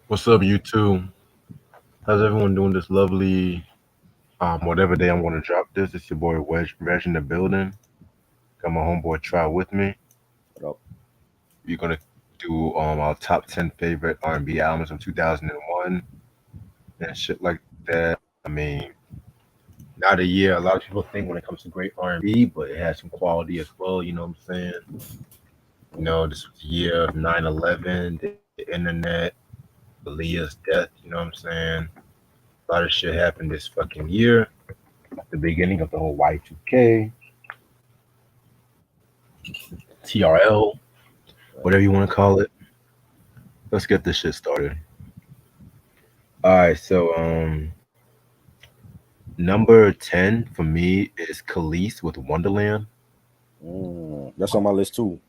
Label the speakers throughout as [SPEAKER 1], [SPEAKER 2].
[SPEAKER 1] What's up, you two? How's everyone doing this lovely, whatever day I'm going to drop this? It's your boy Reg in the building. Got my homeboy Try with me.
[SPEAKER 2] What up?
[SPEAKER 1] We're going to do our top 10 favorite R&B albums of 2001 and shit like that. I mean, not a year. A lot of people think when it comes to great R&B, but it has some quality as well. You know what I'm saying? This was the year of 9/11, the internet, Aaliyah's death. You know what I'm saying? A lot of shit happened this fucking year. The beginning of the whole Y2K, TRL,
[SPEAKER 2] Right.
[SPEAKER 1] whatever you want to call it. Let's get this shit started. All right, so number 10 for me is Khalees with Wonderland.
[SPEAKER 2] That's on my list too.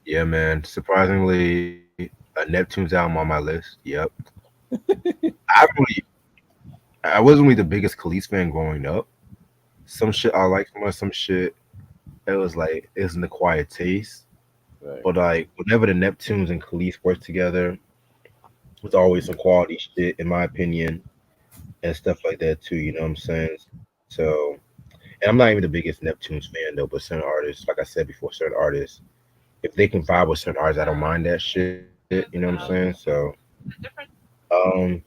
[SPEAKER 1] Yeah, man. Surprisingly, a Neptune's album on my list. Yep. I really, I wasn't really the biggest Khalees fan growing up. Some shit I liked from her, some shit it was like isn't a quiet taste.
[SPEAKER 2] Right.
[SPEAKER 1] But like whenever the Neptunes and Khalees work together, it's always some quality shit, in my opinion, and stuff like that too. You know what I'm saying? So, and I'm not even the biggest Neptunes fan though, but certain artists, like I said before, certain artists, if they can vibe with certain artists, I don't mind that shit. You know what I'm saying? So, um,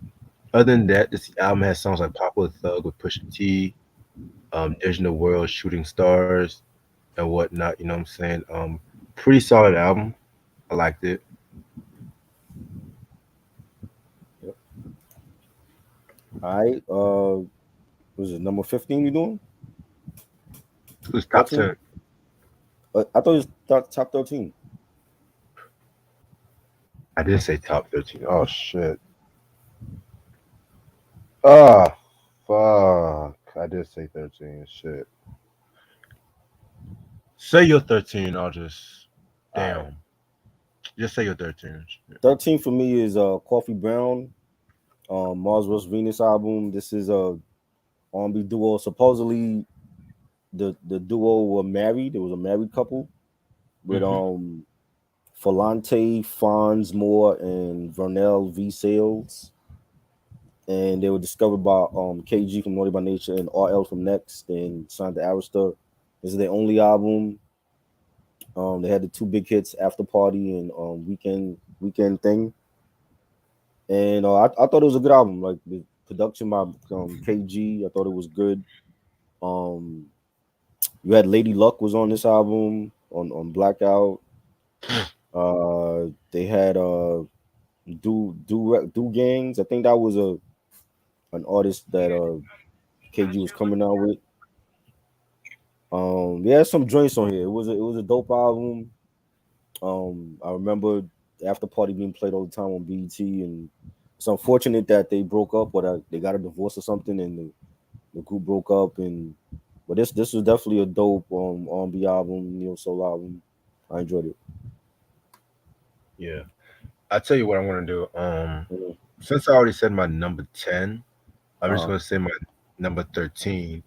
[SPEAKER 1] other than that, this album has songs like "Popular Thug" with Pusha T, "There's No World," "Shooting Stars," and whatnot. You know what I'm saying? Pretty solid album. I liked it.
[SPEAKER 2] Yep. All right. Was it number 15 you doing?
[SPEAKER 1] It was top
[SPEAKER 2] 14?
[SPEAKER 1] 10.
[SPEAKER 2] I thought it was top 13.
[SPEAKER 1] I did say top 13. Oh shit. Ah, fuck. I did say 13. Shit. Say you're 13. I'll just.
[SPEAKER 2] All right.
[SPEAKER 1] Damn. Just say you're 13. Shit.
[SPEAKER 2] 13 for me is Coffee Brown, Mars vs. Venus album. This is a R&B duo. Supposedly the duo were married. It was a married couple with
[SPEAKER 1] Hmm.
[SPEAKER 2] Falante, Fonz Moore, and Vernell V. Sales. And they were discovered by KG from Naughty by Nature and RL from Next and signed to Arista. This is their only album. They had the two big hits, After Party and Weekend Thing. And I thought it was a good album. Like the production by KG, I thought it was good. Um, you had Lady Luck was on this album on Blackout. They had Do Gangs. I think that was a an artist that KG was coming out with. Yeah, some joints on here. It was a dope album. I remember After Party being played all the time on BET, and it's unfortunate that they broke up, or that they got a divorce or something, and the group broke up. And but this was definitely a dope R&B album, soul album. I enjoyed it.
[SPEAKER 1] Yeah. I tell you what I'm gonna do.
[SPEAKER 2] Mhm.
[SPEAKER 1] Since I already said my number 10, I'm just
[SPEAKER 2] Uh,
[SPEAKER 1] gonna say my number 13,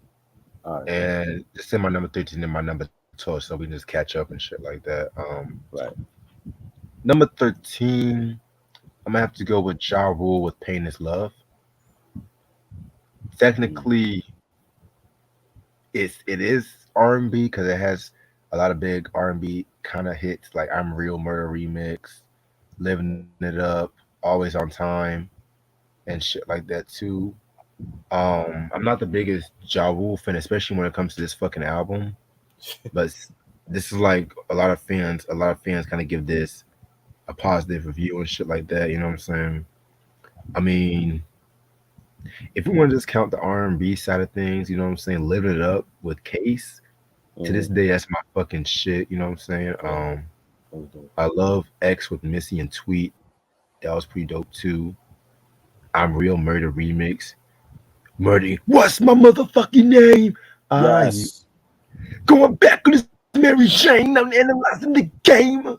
[SPEAKER 2] all right,
[SPEAKER 1] and just say my number 13 and my number 12, so we can just catch up and shit like that.
[SPEAKER 2] right.
[SPEAKER 1] Number 13, I'm gonna have to go with Ja Rule with "Pain Is Love."
[SPEAKER 2] Mm.
[SPEAKER 1] Technically, it is R&B because it has a lot of big R&B kind of hits like "I'm Real," "Murder Remix," "Living It Up," "Always on Time," and shit like that too. I'm not the biggest Ja Rule fan, especially when it comes to this fucking album. But this is like a lot of fans kind of give this a positive review and shit like that. You know what I'm saying? I mean, if we want to just count the R&B side of things, you know what I'm saying? Living It Up with Case to
[SPEAKER 2] Mm-hmm.
[SPEAKER 1] this day, that's my fucking shit. You know what I'm saying?
[SPEAKER 2] Yeah, that was dope.
[SPEAKER 1] I love X with Missy and Tweet. That was pretty dope too. I'm Real Murder remix. Murder. What's my motherfucking name? I
[SPEAKER 2] Yes.
[SPEAKER 1] going back on this Mary Jane. I'm analyzing the game.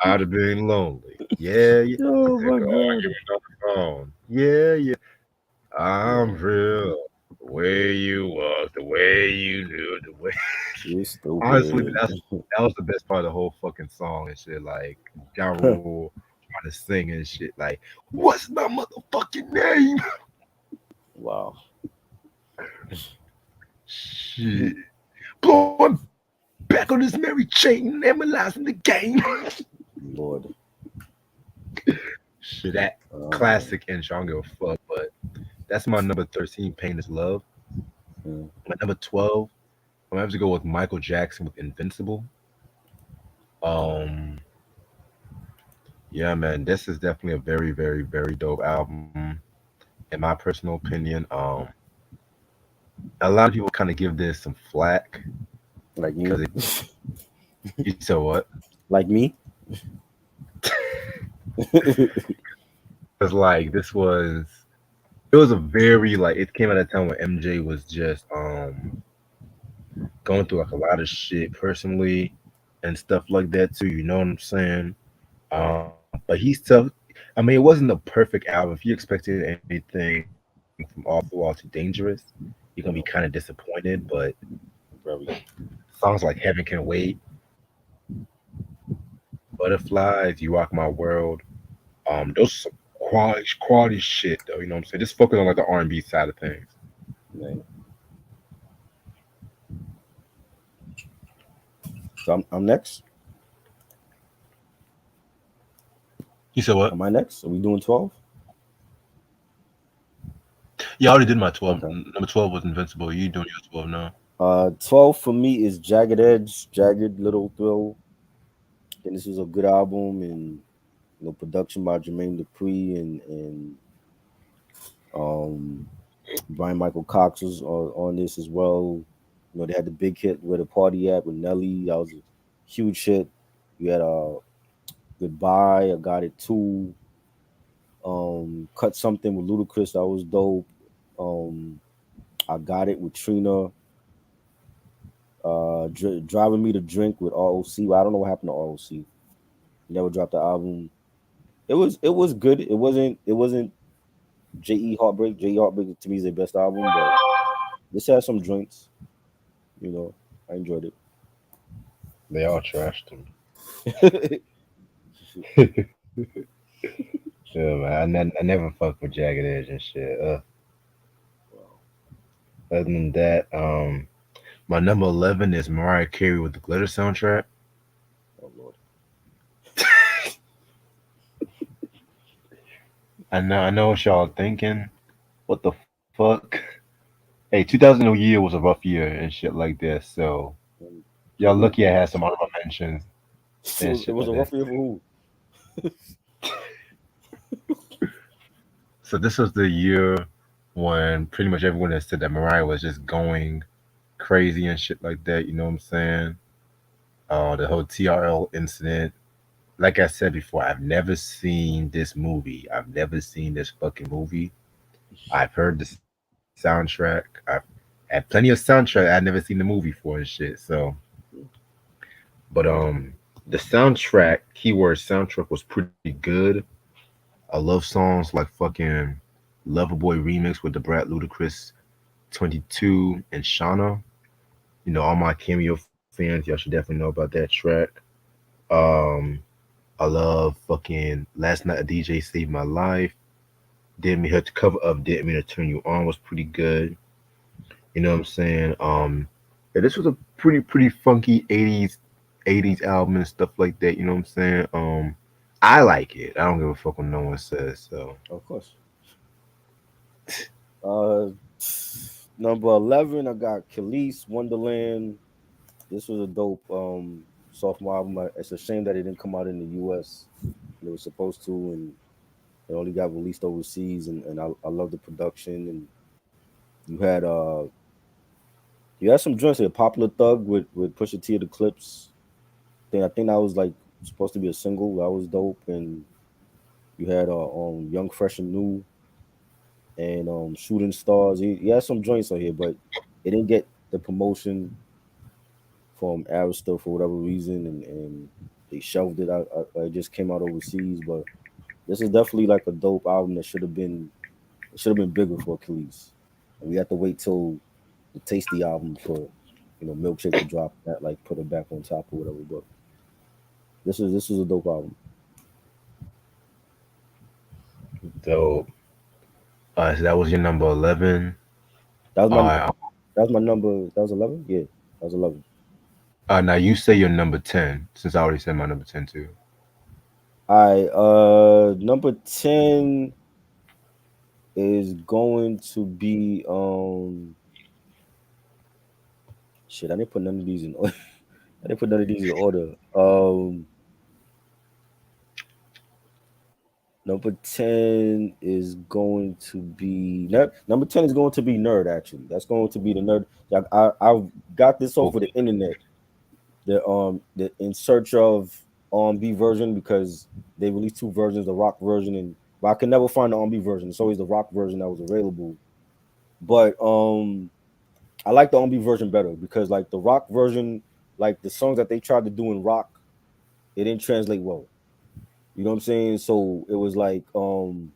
[SPEAKER 1] I'd have been lonely. Yeah, yeah.
[SPEAKER 2] Oh my god.
[SPEAKER 1] Arguing on the phone. Yeah, yeah. I'm
[SPEAKER 2] Yeah,
[SPEAKER 1] real. The way you walk, the way you do, the way.
[SPEAKER 2] you're
[SPEAKER 1] Honestly,
[SPEAKER 2] stupid.
[SPEAKER 1] that was the best part of the whole fucking song and shit. Like Ja Rule to sing and shit. Like, what's my motherfucking name?
[SPEAKER 2] Wow.
[SPEAKER 1] Shit. Blowing back on this Mary chain, analyzing the game.
[SPEAKER 2] Lord.
[SPEAKER 1] Shit, that
[SPEAKER 2] Oh man.
[SPEAKER 1] classic intro. I don't give a fuck, but that's my number 13, Pain is Love.
[SPEAKER 2] Mm.
[SPEAKER 1] My number 12, I'm gonna have to go with Michael Jackson with Invincible. Um, yeah, man, this is definitely a very, very, very dope album, in my personal opinion. A lot of people kind of give this some flack
[SPEAKER 2] Like
[SPEAKER 1] because
[SPEAKER 2] me.
[SPEAKER 1] you said what?
[SPEAKER 2] Like me.
[SPEAKER 1] Because like this was, it was a very like it came at a time when MJ was just going through like a lot of shit personally and stuff like that too. You know what I'm saying? But he's tough. I mean, it wasn't a perfect album. If you expected anything from All Too All Too Dangerous, you're gonna be kind of
[SPEAKER 2] No,
[SPEAKER 1] disappointed. But
[SPEAKER 2] very.
[SPEAKER 1] songs like Heaven Can Wait, Butterflies, You Rock My World, those are some quality shit though. You know what I'm saying? Just focus on like the R&B side of things.
[SPEAKER 2] Man. So I'm next.
[SPEAKER 1] You said what?
[SPEAKER 2] Am I next? Are we doing 12?
[SPEAKER 1] Yeah, I already did my 12.
[SPEAKER 2] Okay.
[SPEAKER 1] Number 12 was Invincible. You doing your 12 now?
[SPEAKER 2] 12 for me is Jagged Edge, Jagged Little Thrill. And this was a good album, and production by Jermaine Dupri and um Brian Michael Cox was on this as well. They had the big hit Where the Party At with Nelly. That was a huge hit. You had Goodbye, I Got It Too. Cut Something with Ludacris, that was dope. Um, I Got It with Trina. Driving Me to Drink with ROC. Well, I don't know what happened to ROC. Never dropped the album. It was good. It wasn't JE Heartbreak. JE Heartbreak to me is their best album, but this has some joints. I enjoyed
[SPEAKER 1] They all trashed him.
[SPEAKER 2] it.
[SPEAKER 1] Yeah, man. I never fucked with Jagged Edge and shit.
[SPEAKER 2] Wow.
[SPEAKER 1] Other than that, my number 11 is Mariah Carey with the Glitter soundtrack.
[SPEAKER 2] Oh Lord.
[SPEAKER 1] I know what y'all thinking. What the fuck? Hey, 2000 year was a rough year and shit like that. So
[SPEAKER 2] Um,
[SPEAKER 1] y'all
[SPEAKER 2] For who?
[SPEAKER 1] lucky I had some honorable mentions
[SPEAKER 2] It
[SPEAKER 1] and
[SPEAKER 2] was, it
[SPEAKER 1] shit
[SPEAKER 2] was
[SPEAKER 1] like
[SPEAKER 2] a
[SPEAKER 1] that.
[SPEAKER 2] rough year for who?
[SPEAKER 1] So this was the year when pretty much everyone has said that Mariah was just going crazy and shit like that. You know what I'm saying? The whole TRL incident. Like I said before, I've never seen this movie. I've never seen this fucking movie. I've heard the soundtrack. I've had plenty of soundtrack. I've never seen the movie for and shit. So, but the soundtrack, keyword soundtrack, was pretty good. I love songs like fucking Loverboy remix with the Brad Ludacris 22 and Shauna. You know, all my cameo fans, y'all should definitely know about that track. Um, I love fucking Last Night a DJ Saved My Life. Didn't mean her to cover up Didn't Mean to Turn You On was pretty good. You know what I'm saying? Yeah, this was a pretty funky 80s album and stuff like that, you know what I'm saying? I like it. I don't give a fuck what no one says. So
[SPEAKER 2] Of course. Uh, Number 11, I got Khalees Wonderland. This was a dope sophomore album. It's a shame that it didn't come out in the U.S. It was supposed to, and it only got released overseas. And I love the production. And you had uh you had some joints here. Popular Thug with Pusha T, the Clips. I think that was like supposed to be a single. That was dope. And you had Young, Fresh and New, and Shooting Stars. He had some joints on here, but it didn't get the promotion from Arista for whatever reason, and they shelved it. It just came out overseas, but this is definitely like a dope album that should have been bigger for Achilles. And we have to wait till the Tasty album for Milkshake to drop that, like put it back on top or whatever. But this is a dope album.
[SPEAKER 1] So, so that was your number 11.
[SPEAKER 2] That was
[SPEAKER 1] All
[SPEAKER 2] my
[SPEAKER 1] right.
[SPEAKER 2] that was my number. That was 11. Yeah, that was 11.
[SPEAKER 1] Now you say your number 10, since I already said my number 10 too.
[SPEAKER 2] All right. Number 10 is going to be shit. I didn't put none of these in order. I didn't put none of these in order. Number 10 is going to be number 10 is going to be Nerd. Actually, that's going to be the Nerd. Like, I got this off of the
[SPEAKER 1] Okay.
[SPEAKER 2] internet. The in search of R&B version because they released two versions, the rock version and but I can never find the R&B version. It's always the rock version that was available. But I like the R&B version better because like the rock version, like the songs that they tried to do in rock, it didn't translate well. You know what I'm saying? So it was like when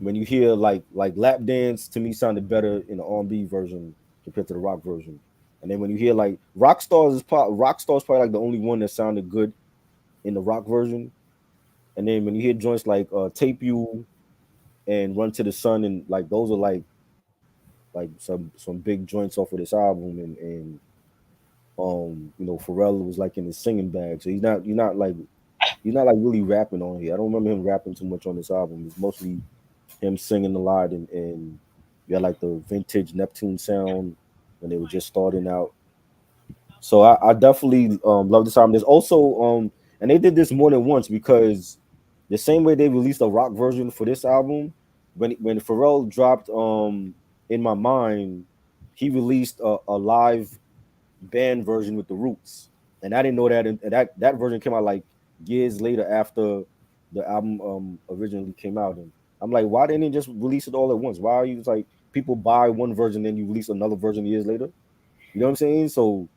[SPEAKER 2] you hear like lap dance to me sounded better in the R&B version compared to the rock version. And then when you hear like Rockstars probably like the only one that sounded good in the rock version. And then when you hear joints like Tape You and Run to the Sun and like those are like some big joints off of this album and Pharrell was like in his singing bag. So he's not like really rapping on here. I don't remember him rapping too much on this album. It's mostly him singing a lot and you had like the vintage Neptune sound when they were just starting out. So I definitely love this album. There's also and they did this more than once because the same way they released a rock version for this album, when Pharrell dropped In My Mind, he released a live band version with the Roots. And I didn't know that and that version came out like years later after the album originally came out. And I'm like, why didn't they just release it all at once? Why are you like people buy one version then you release another version years later? You know what I'm saying? So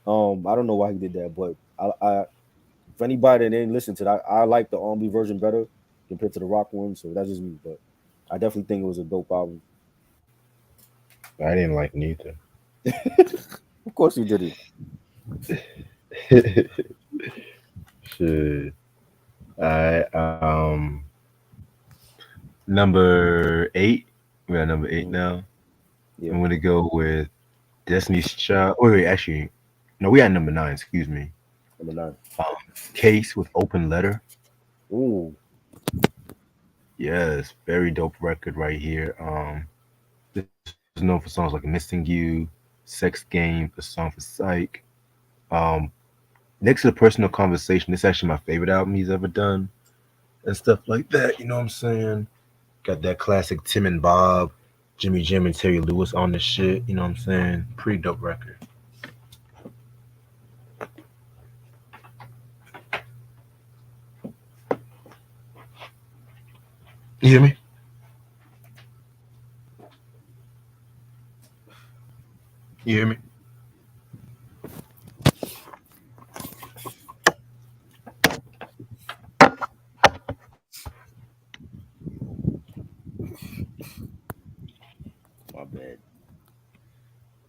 [SPEAKER 2] I don't know why he did that, but I if anybody that didn't listen to that, I like the R&B version better compared to the rock one. So that's just me, but I definitely think it was a dope album.
[SPEAKER 1] I didn't like neither.
[SPEAKER 2] Of course you did it.
[SPEAKER 1] Shit. I number 8. We got number 8
[SPEAKER 2] Mhm.
[SPEAKER 1] now.
[SPEAKER 2] Yeah,
[SPEAKER 1] I'm gonna go with Destiny's Child. Wait, actually, no, we had number 9. Excuse me.
[SPEAKER 2] number 9.
[SPEAKER 1] Um, Case with Open Letter.
[SPEAKER 2] Ooh,
[SPEAKER 1] Yes, very dope record right here. This was known for songs like "Missing You," "Sex Game," "The Song for Psych." Um, Next to the Personal Conversation, this is actually my favorite album he's ever done and stuff like that. You know what I'm saying? Got that classic Tim and Bob, Jimmy Jim and Terry Lewis on the shit. You know what I'm saying? Pretty dope record. You hear me? You hear me?
[SPEAKER 2] my bad.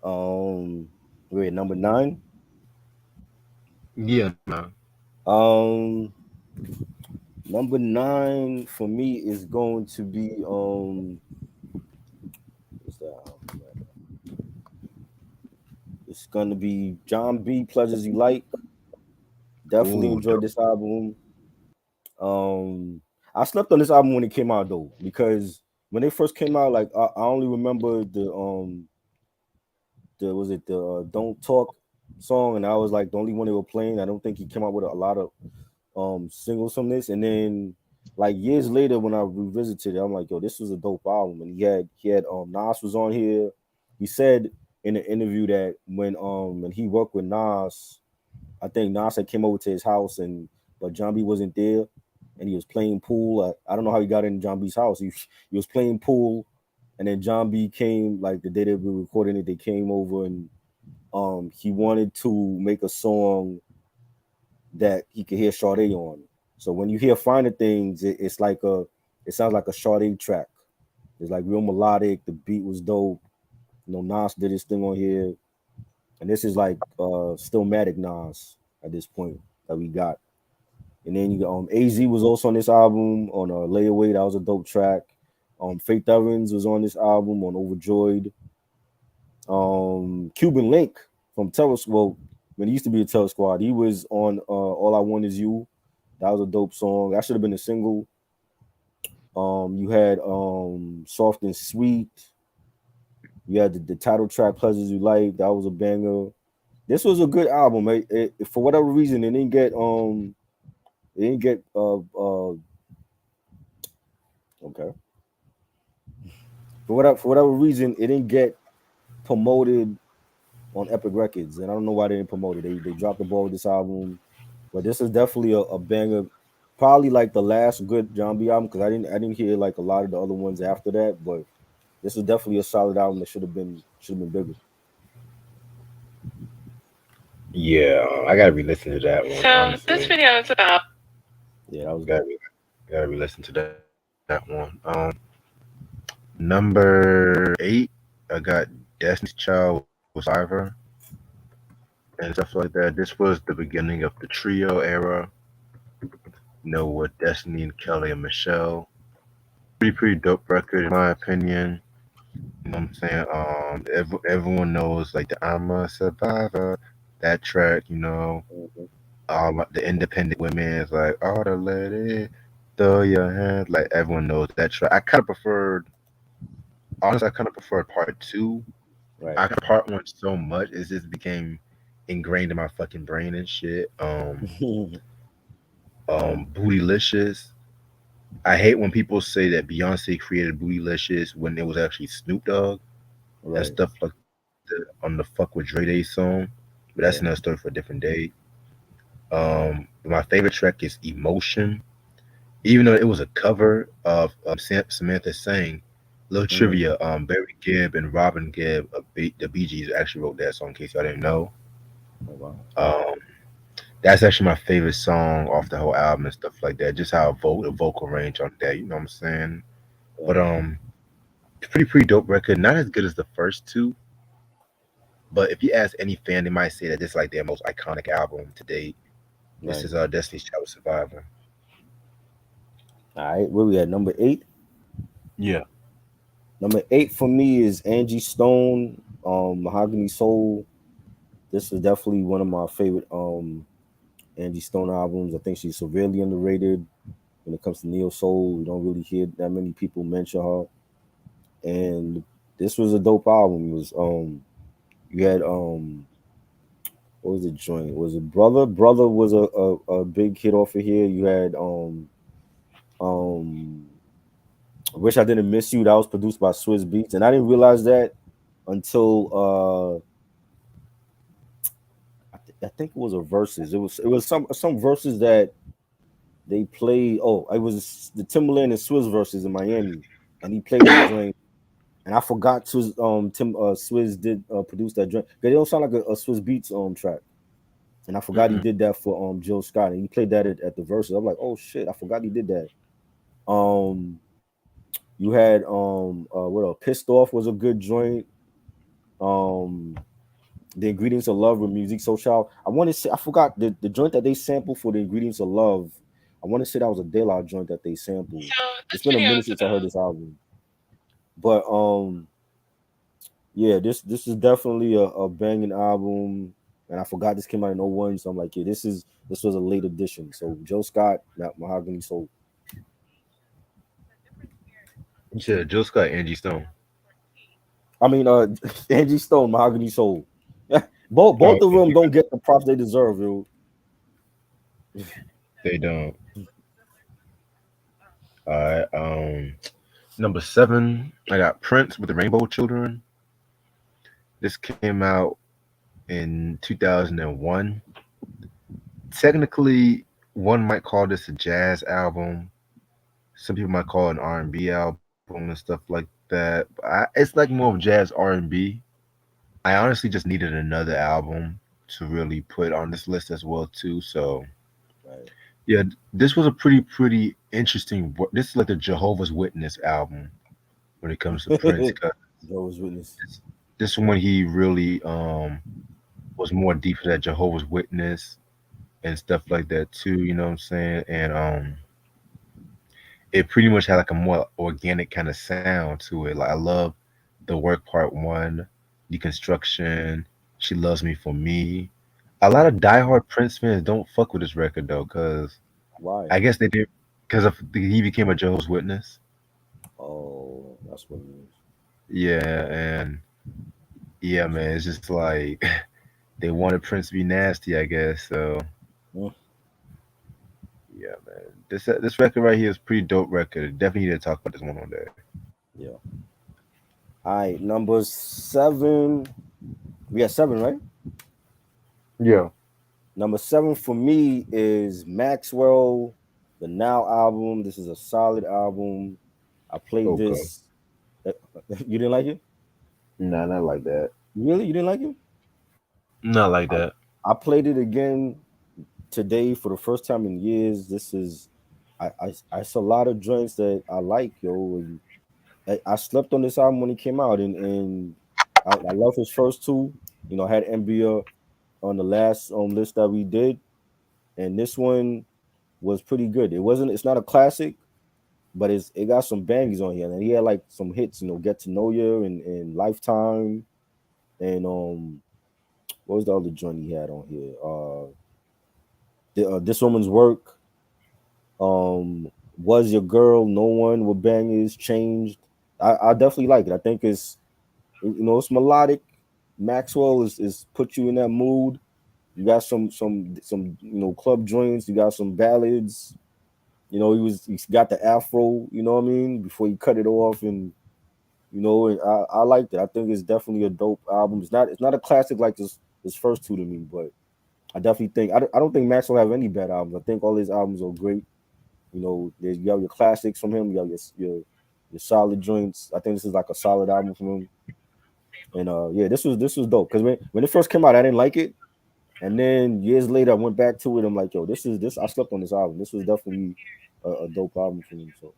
[SPEAKER 2] Um, wait, number 9.
[SPEAKER 1] Yeah, man.
[SPEAKER 2] Um, Number 9 for me is going to be what's that album? It's gonna be John B. Pleasures You Like. Definitely
[SPEAKER 1] Ooh,
[SPEAKER 2] enjoyed this album. Um, I slept on this album when it came out though, because when it first came out, like I only remember the was it the Don't Talk song, and I was like the only one they were playing. I don't think he came out with a lot of singles from this, and then like years later when I revisited it, I'm like, yo, this was a dope album, and he had Nas was on here. He said in an interview that when he worked with Nas, I think Nas had came over to his house and but John B wasn't there and he was playing pool. I don't know how he got in John B's house. He was playing pool and then John B came like the day they were recording it, they came over and he wanted to make a song that he could hear Sade on. So when you hear Finer Things, it sounds like a Sade track. It's like real melodic, the beat was dope. You know, Nas did his thing on here. And this is like Stillmatic Nas at this point that we got. And then you got AZ was also on this album on Layaway. That was a dope track. Faith Evans was on this album on Overjoyed. Cuban Link from Terror, well, when he used to be a Terror Squad, he was on All I Want Is You. That was a dope song. That should have been a single. You had Soft and Sweet. You had the title track Pleasures You Like. That was a banger. This was a good album. For whatever reason, it didn't get okay. For whatever reason, it didn't get promoted on Epic Records, and I don't know why they didn't promote it. They dropped the ball with this album, but this is definitely a banger. Probably like the last good John B album, because I didn't hear like a lot of the other ones after that, but this is definitely a solid album that should have been bigger.
[SPEAKER 1] Yeah, I gotta re-listen to that one.
[SPEAKER 3] So this
[SPEAKER 1] Honestly,
[SPEAKER 3] video is about.
[SPEAKER 2] Yeah, that was
[SPEAKER 1] gotta
[SPEAKER 2] dope.
[SPEAKER 1] re- gotta re-listen to that one. Number 8, I got Destiny's Child with Survivor and stuff like that. This was the beginning of the trio era. With Destiny and Kelly and Michelle. Pretty dope record in my opinion. You know what I'm saying? Everyone knows like the I'm a Survivor, that track.
[SPEAKER 2] Mhm.
[SPEAKER 1] The independent women is like all the lady, throw your hands. Like everyone knows that track. I kind of preferred, honestly, I kind of preferred part two.
[SPEAKER 2] Right.
[SPEAKER 1] I part one so much it just became ingrained in my fucking brain and shit. Bootylicious. I hate when people say that Beyonce created Bootylicious when it was actually Snoop Dogg and
[SPEAKER 2] Right.
[SPEAKER 1] stuff like that on the Fuck with Dre Day song. But that's another
[SPEAKER 2] Yeah.
[SPEAKER 1] story for a different day. My favorite track is Emotion. Even though it was a cover of Samantha Sang, little
[SPEAKER 2] Mhm.
[SPEAKER 1] trivia, Barry Gibb and Robin Gibb of the Bee Gees actually wrote that song, in case y'all didn't know.
[SPEAKER 2] Oh wow.
[SPEAKER 1] Um, that's actually my favorite song off the whole album and stuff like that. Just how the vocal range on that, you know what I'm saying? But
[SPEAKER 2] Right.
[SPEAKER 1] pretty dope record. Not as good as the first two, but if you ask any fan, they might say that this is like their most iconic album to date. This
[SPEAKER 2] Right.
[SPEAKER 1] is Destiny's Child Survivor.
[SPEAKER 2] All right. Where we at? Number 8.
[SPEAKER 1] Yeah.
[SPEAKER 2] Number 8 for me is Angie Stone, Mahogany Soul. This is definitely one of my favorite Angie Stone albums. I think she's severely underrated when it comes to neo soul. We don't really hear that many people mention her. And this was a dope album. It was you had what was the joint? Was it Brother? Brother was a big hit off of here. You had um Wish I Didn't Miss You. That was produced by Swiss Beats, and I didn't realize that until I think it was a verses. It was some verses that they played. Oh, it was the Timberland and Swiss verses in Miami, and he played that joint. And I forgot Swiss Swiss did produce that joint. They don't sound like a Swiss Beats track. And I forgot he
[SPEAKER 1] Mm-mm.
[SPEAKER 2] did that for Jill Scott, and he played that at the verses. I'm like, oh shit, I forgot he did that. Um, you had what else? Pissed Off was a good joint. Um, the Ingredients of Love with Music Social. I want to say I forgot the joint that they sampled for the Ingredients of Love. I want to say that was a De La joint that they sampled.
[SPEAKER 3] So
[SPEAKER 2] It's
[SPEAKER 3] this
[SPEAKER 2] been a
[SPEAKER 3] video
[SPEAKER 2] minute
[SPEAKER 3] is
[SPEAKER 2] since I heard
[SPEAKER 3] about.
[SPEAKER 2] this album, but yeah, this is definitely a banging album. And I forgot this came out in '01, so I'm like, yeah, this was a late edition. So Joe Scott, Mahogany Soul.
[SPEAKER 1] You said Jill Scott, Angie Stone.
[SPEAKER 2] I mean, Angie Stone, Mahogany Soul. Both
[SPEAKER 1] Oh,
[SPEAKER 2] of
[SPEAKER 1] okay.
[SPEAKER 2] them don't get the props they deserve, yo.
[SPEAKER 1] They don't. All right. Number 7, I got Prince with the Rainbow Children. This came out in 2001. Technically, one might call this a jazz album. Some people might call it an R&B album and stuff like that. But it's like more of jazz R&B. I honestly just needed another album to really put on this list as well too. So
[SPEAKER 2] Right.
[SPEAKER 1] yeah, this was a pretty interesting. This is like the Jehovah's Witness album when it comes to Prince. Cause
[SPEAKER 2] Jehovah's Witness.
[SPEAKER 1] this one he really was more deep for that Jehovah's Witness. and stuff like that too. You know what I'm saying? And it pretty much had like a more organic kind of sound to it. Like I love the work part one, deconstruction. She loves me for me. A lot of diehard Prince fans don't fuck with this record though, cause
[SPEAKER 2] Why?
[SPEAKER 1] I guess they did because of he became a Jehovah's Witness.
[SPEAKER 2] Oh, that's what it is.
[SPEAKER 1] Yeah, and yeah, man, it's just like they wanted Prince to be nasty, I guess. So
[SPEAKER 2] Mm,
[SPEAKER 1] yeah, man, this record right here is pretty dope record. Definitely need to talk about this one day.
[SPEAKER 2] yeah. All right, number seven. We got seven, right?
[SPEAKER 1] Yeah.
[SPEAKER 2] Number seven for me is Maxwell, the Now album. This is a solid album. I played
[SPEAKER 1] Okay.
[SPEAKER 2] this. You didn't like it?
[SPEAKER 1] Nah, not like that.
[SPEAKER 2] Really? You didn't like it?
[SPEAKER 1] Not like
[SPEAKER 2] I,
[SPEAKER 1] that.
[SPEAKER 2] I played it again today for the first time in years. This is I saw a lot of joints that I like, yo. And I slept on this album when it came out, and I love his first two. You know, I had NBA on the last list that we did, and this one was pretty good. It wasn't. It's not a classic, but it got some bangers on here, and he had like some hits. You know, Get to Know You and Lifetime, and what was the other joint he had on here? This Woman's Work. Was Your Girl? No One with Bangers Changed. I definitely like it. I think it's melodic. Maxwell is put you in that mood. You got some club joints. You got some ballads. You know, he's got the afro. You know what I mean? Before he cut it off, and and I liked it. I think it's definitely a dope album. It's not a classic like this first two to me, but I definitely think I don't think Maxwell have any bad albums. I think all his albums are great. You have your classics from him. You have your solid joints. I think this is like a solid album from him. And yeah, this was dope because when it first came out, I didn't like it, and then years later, I went back to it. I'm like, yo, this is this. I slept on this album. This was definitely a dope album for me. So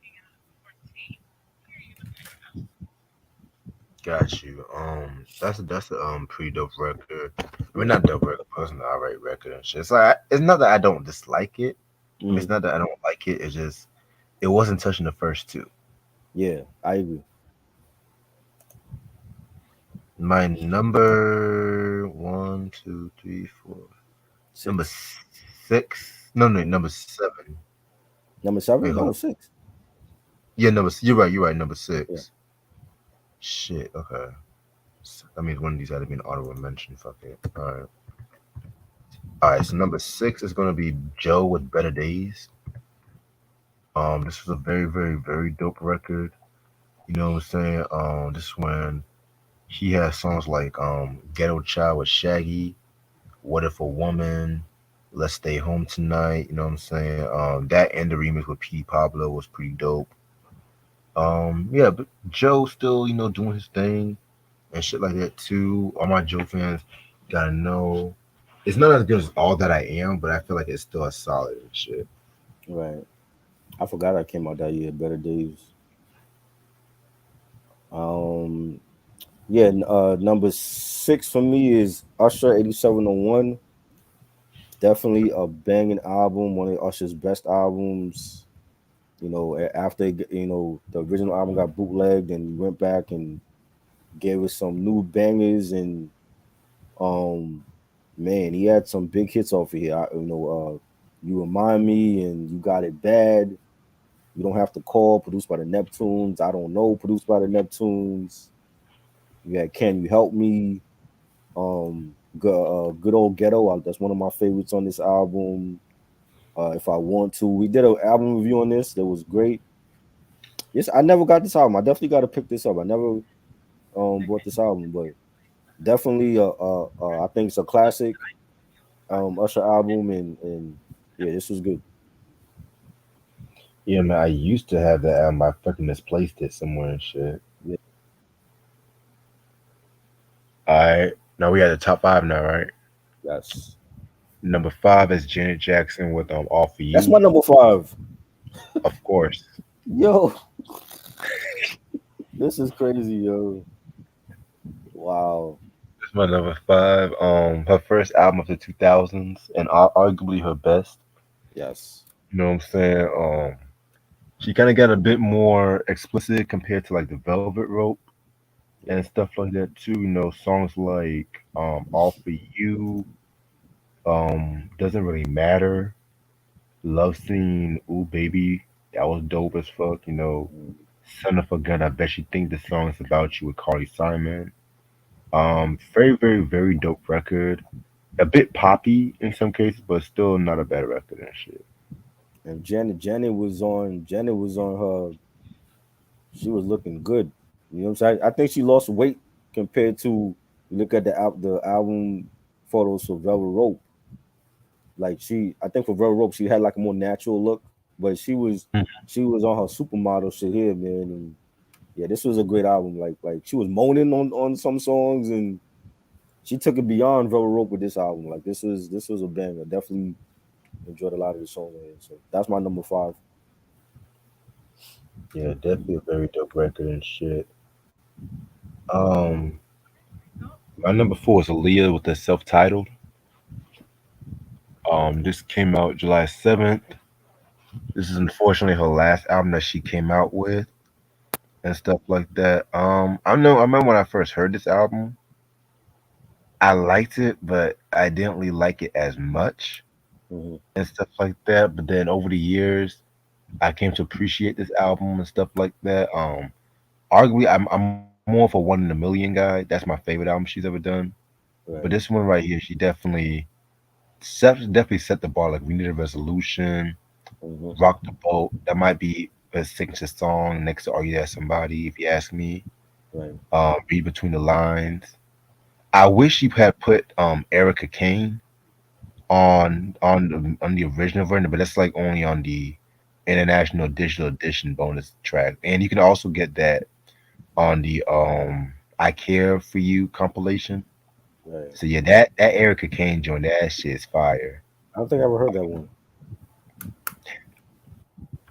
[SPEAKER 1] Got you. That's a pretty dope record. I mean,
[SPEAKER 2] yeah,
[SPEAKER 1] not dope record, but it's an alright record and shit. It's like it's not that I don't dislike it. I mean,
[SPEAKER 2] mm,
[SPEAKER 1] it's not that I don't like it. It's just it wasn't touching the first two.
[SPEAKER 2] yeah, I agree.
[SPEAKER 1] My number one, two, three, four. Number
[SPEAKER 2] Six,
[SPEAKER 1] six. No, no, number seven.
[SPEAKER 2] number
[SPEAKER 1] Wait,
[SPEAKER 2] seven,
[SPEAKER 1] hold
[SPEAKER 2] no
[SPEAKER 1] on.
[SPEAKER 2] six.
[SPEAKER 1] Yeah, number. You're right. You're right. Number
[SPEAKER 2] Yeah,
[SPEAKER 1] six. Shit. Okay. That means one of these had to be an honorable mention. Fuck it. All right. All right. So number six is gonna be Joe with Better Days. This was a very, very, very dope record. You know what I'm saying? This is when he has songs like Ghetto Child with Shaggy, What If a Woman, Let's Stay Home Tonight. You know what I'm saying? That and the remix with P. Pablo was pretty dope. Yeah, but Joe still, doing his thing and shit like that too. All my Joe fans gotta know it's not as good as All That I Am, but I feel like it's still a solid and shit.
[SPEAKER 2] right. I forgot I came out that year. Better Days. Um, yeah. Number six for me is Usher 8701. Definitely a banging album. One of Usher's best albums. After the original album got bootlegged, and we went back and gave us some new bangers, and um man, he had some big hits off of here. You Remind Me and You Got It Bad. You Don't Have to Call, produced by the Neptunes. I Don't Know, produced by the Neptunes. You had Can You Help Me? Good Old Ghetto. That's one of my favorites on this album. If I Want To, we did an album review on this that was great. Yes, I never got this album. I definitely got to pick this up. I never bought this album, but definitely I think it's a classic Usher album, and yeah, this was good.
[SPEAKER 1] Yeah, man, I used to have that album. I fucking misplaced it somewhere and shit.
[SPEAKER 2] Yeah,
[SPEAKER 1] All right, now we at the top five now, right?
[SPEAKER 2] yes,
[SPEAKER 1] Number five is Janet Jackson with All For
[SPEAKER 2] that's
[SPEAKER 1] You,
[SPEAKER 2] my number five.
[SPEAKER 1] of course.
[SPEAKER 2] Yo, this is crazy, yo. Wow.
[SPEAKER 1] My number five. Her first album of the 2000s, and arguably her best.
[SPEAKER 2] Yes.
[SPEAKER 1] You know what I'm saying? She kind of got a bit more explicit compared to like the Velvet Rope and
[SPEAKER 2] Yeah.
[SPEAKER 1] stuff like that too. You know, songs like "All for You," "Doesn't Really Matter," "Love Scene," "Ooh Baby," that was dope as fuck. You know,
[SPEAKER 2] Mm.
[SPEAKER 1] "Son of a Gun," I bet you think the song is about you with Carly Simon. Very, very, very dope record. A bit poppy in some cases, but still not a bad record and shit.
[SPEAKER 2] And Janet was on her. She was looking good. You know what I'm saying? I think she lost weight compared to look at the album photos for Velvet Rope. Like I think for Velvet Rope, she had like a more natural look, but she was on her supermodel shit here, man. And yeah, this was a great album. Like she was moaning on some songs, and she took it beyond Velvet Rope with this album. Like this was a banger. Definitely enjoyed a lot of the songs on here. So that's my number five.
[SPEAKER 1] Yeah, definitely a very dope record and shit. Um, my number four is Aaliyah with the self-titled. This came out July 7th. This is unfortunately her last album that she came out with and stuff like that. I know. I remember when I first heard this album, I liked it, but I didn't really like it as much
[SPEAKER 2] Hmm.
[SPEAKER 1] and stuff like that. But then over the years, I came to appreciate this album and stuff like that. Arguably, I'm more of a one in a million guy. That's my favorite album she's ever done. But this
[SPEAKER 2] Right.
[SPEAKER 1] one right here, she definitely set the bar. Like we need a resolution,
[SPEAKER 2] Hmm.
[SPEAKER 1] rock the boat. That might be a signature song next to Are You That Somebody? If you ask me,
[SPEAKER 2] Right.
[SPEAKER 1] read between the lines. I wish you had put Erica Kane on the original version, but that's like only on the international digital edition bonus track, and you can also get that on the "I Care for You" compilation.
[SPEAKER 2] Right.
[SPEAKER 1] So yeah, that Erica Kane joint, that shit is fire.
[SPEAKER 2] I don't think I ever heard that one.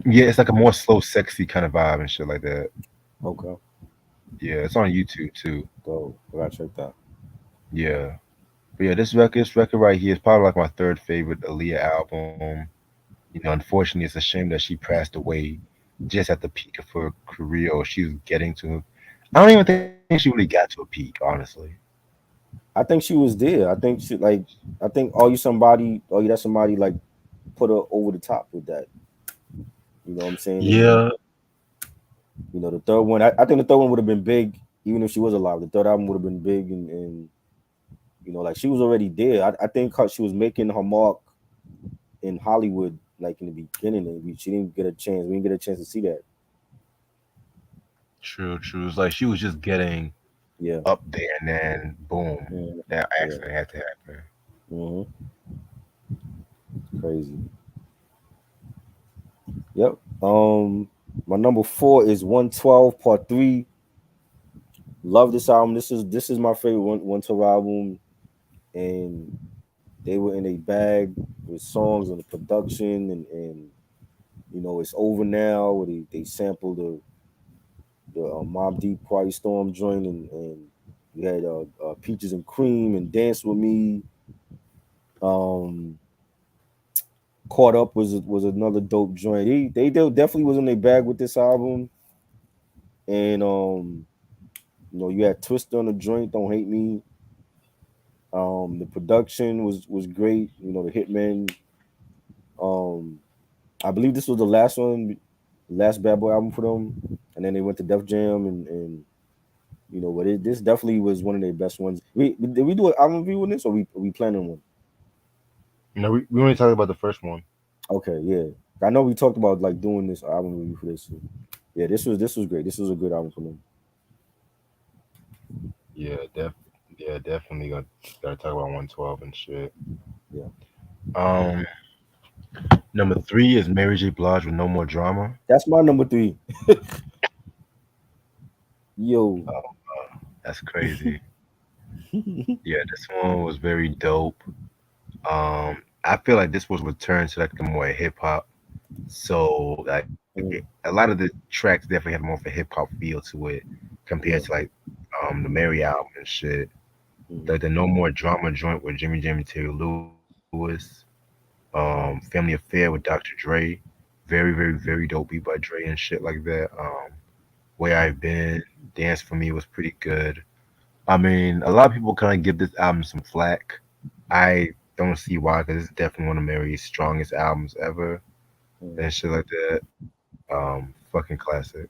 [SPEAKER 1] Yeah, it's like a more slow, sexy kind of vibe and shit like that.
[SPEAKER 2] Okay.
[SPEAKER 1] Yeah, it's on YouTube too.
[SPEAKER 2] So I gotta check that.
[SPEAKER 1] Yeah, but yeah, this record right here is probably like my third favorite Aaliyah album. You know, unfortunately, it's a shame that she passed away just at the peak of her career, or she was getting to. I don't even think she really got to a peak, honestly.
[SPEAKER 2] I think she was there. I think she like. I think are you that somebody like put her over the top with that. You know what I'm saying? And
[SPEAKER 1] Yeah,
[SPEAKER 2] the third one. I think the third one would have been big, even if she was alive. The third album would have been big, and like she was already there. I think she was making her mark in Hollywood, like in the beginning, and she didn't get a chance. We didn't get a chance to see that.
[SPEAKER 1] true, true. It's like she was just getting
[SPEAKER 2] Yeah.
[SPEAKER 1] up there, and then boom,
[SPEAKER 2] Yeah.
[SPEAKER 1] that
[SPEAKER 2] Yeah.
[SPEAKER 1] accident had to happen.
[SPEAKER 2] Hmm. Crazy. Yep. My number four is 112 Part 3. Love this album. This is my favorite 112 album, and they were in a bag with songs and the production, and it's over now. Where they sampled the Mob Deep Quiet Storm joint, and we had Peaches and Cream and Dance with Me. Um, Caught Up was another dope joint. They definitely was in their bag with this album, and you had Twist on the joint. Don't Hate Me. The production was great. The Hitman. Um, I believe this was the last one, last Bad Boy album for them, and then they went to Def Jam, and but this definitely was one of their best ones. Did we do an album review on this, or we planning one?
[SPEAKER 1] No, we only talked about the first one.
[SPEAKER 2] Okay, yeah. I know we talked about like doing this album review for this. Yeah, this was great. This was a good album for them.
[SPEAKER 1] Yeah, yeah, definitely gotta talk about 112 and shit.
[SPEAKER 2] Yeah,
[SPEAKER 1] Um, Number three is Mary J. Blige with No More Drama.
[SPEAKER 2] that's my number three. Yo,
[SPEAKER 1] Oh, that's crazy. Yeah, this one was very dope. I feel like this was return to like a more hip hop. So like a
[SPEAKER 2] mm,
[SPEAKER 1] lot of the tracks definitely had more of a hip hop feel to it compared to
[SPEAKER 2] yeah,
[SPEAKER 1] like the Mary album and shit.
[SPEAKER 2] Mm.
[SPEAKER 1] the No More Drama joint with Jimmy Jam and Terry Lewis. Family Affair with Dr. Dre. Very dope beat by Dre and shit like that. Way I've Been, Dance for Me was pretty good. I mean, a lot of people kind of give this album some flack. I don't see why, because it's definitely one of Mary's strongest albums ever
[SPEAKER 2] Mm.
[SPEAKER 1] and shit like that. Fucking classic.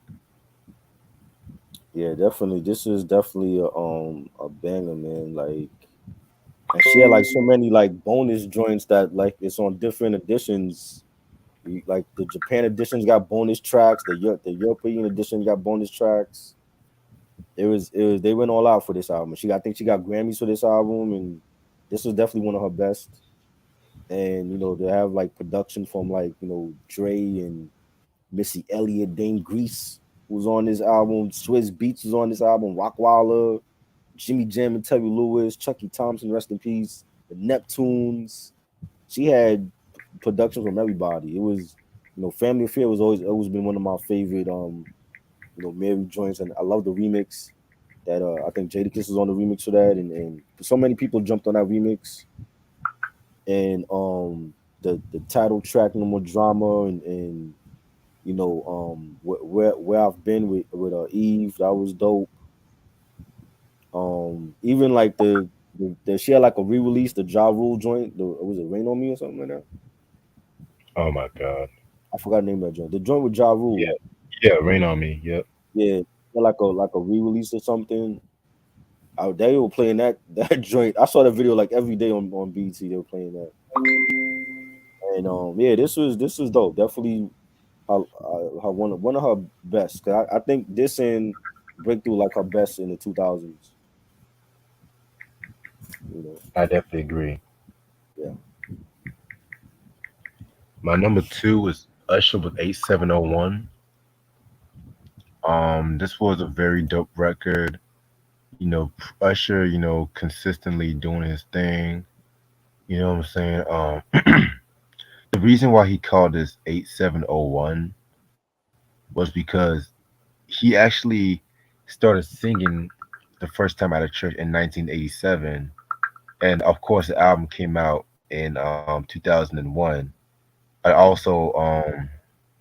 [SPEAKER 2] Yeah, definitely. This is definitely a banger, man. Like, and she had like so many like bonus joints that like it's on different editions. Like the Japan editions got bonus tracks. The European edition got bonus tracks. It was they went all out for this album. I think she got Grammys for this album, and this was definitely one of her best. And they have like production from like Dre and Missy Elliott, Dame Grease was on this album. Swizz Beats was on this album. Rockwaller, Jimmy Jam and Terry Lewis, Chucky Thompson, rest in peace. The Neptunes. She had production from everybody. It was, Family Affair was always been one of my favorite Mary joints, and I love the remix that I think Jadakiss was on the remix for that, and so many people jumped on that remix, and the title track No More Drama, and where I've been with Eve, that was dope. Even like the she had like a re-release, the Ja Rule joint, was it Rain on Me or something like that?
[SPEAKER 1] Oh my god.
[SPEAKER 2] I forgot the name of that joint. The joint with Ja
[SPEAKER 1] Yeah,
[SPEAKER 2] Rule.
[SPEAKER 1] yeah. Rain on Me. Yep.
[SPEAKER 2] Yeah, like a re-release or something. They were playing that joint. I saw that video like every day on BT. They were playing that, and yeah, this was dope. Definitely, her one of her best. 'Cause I think this and Breakthrough like her best in the 2000s. You know,
[SPEAKER 1] I definitely agree.
[SPEAKER 2] yeah.
[SPEAKER 1] My number two was Usher with 8701. This was a very dope record. Usher, consistently doing his thing. You know what I'm saying? The reason why he called this 8701 was because he actually started singing the first time at a church in 1987. And of course, the album came out in 2001. I also,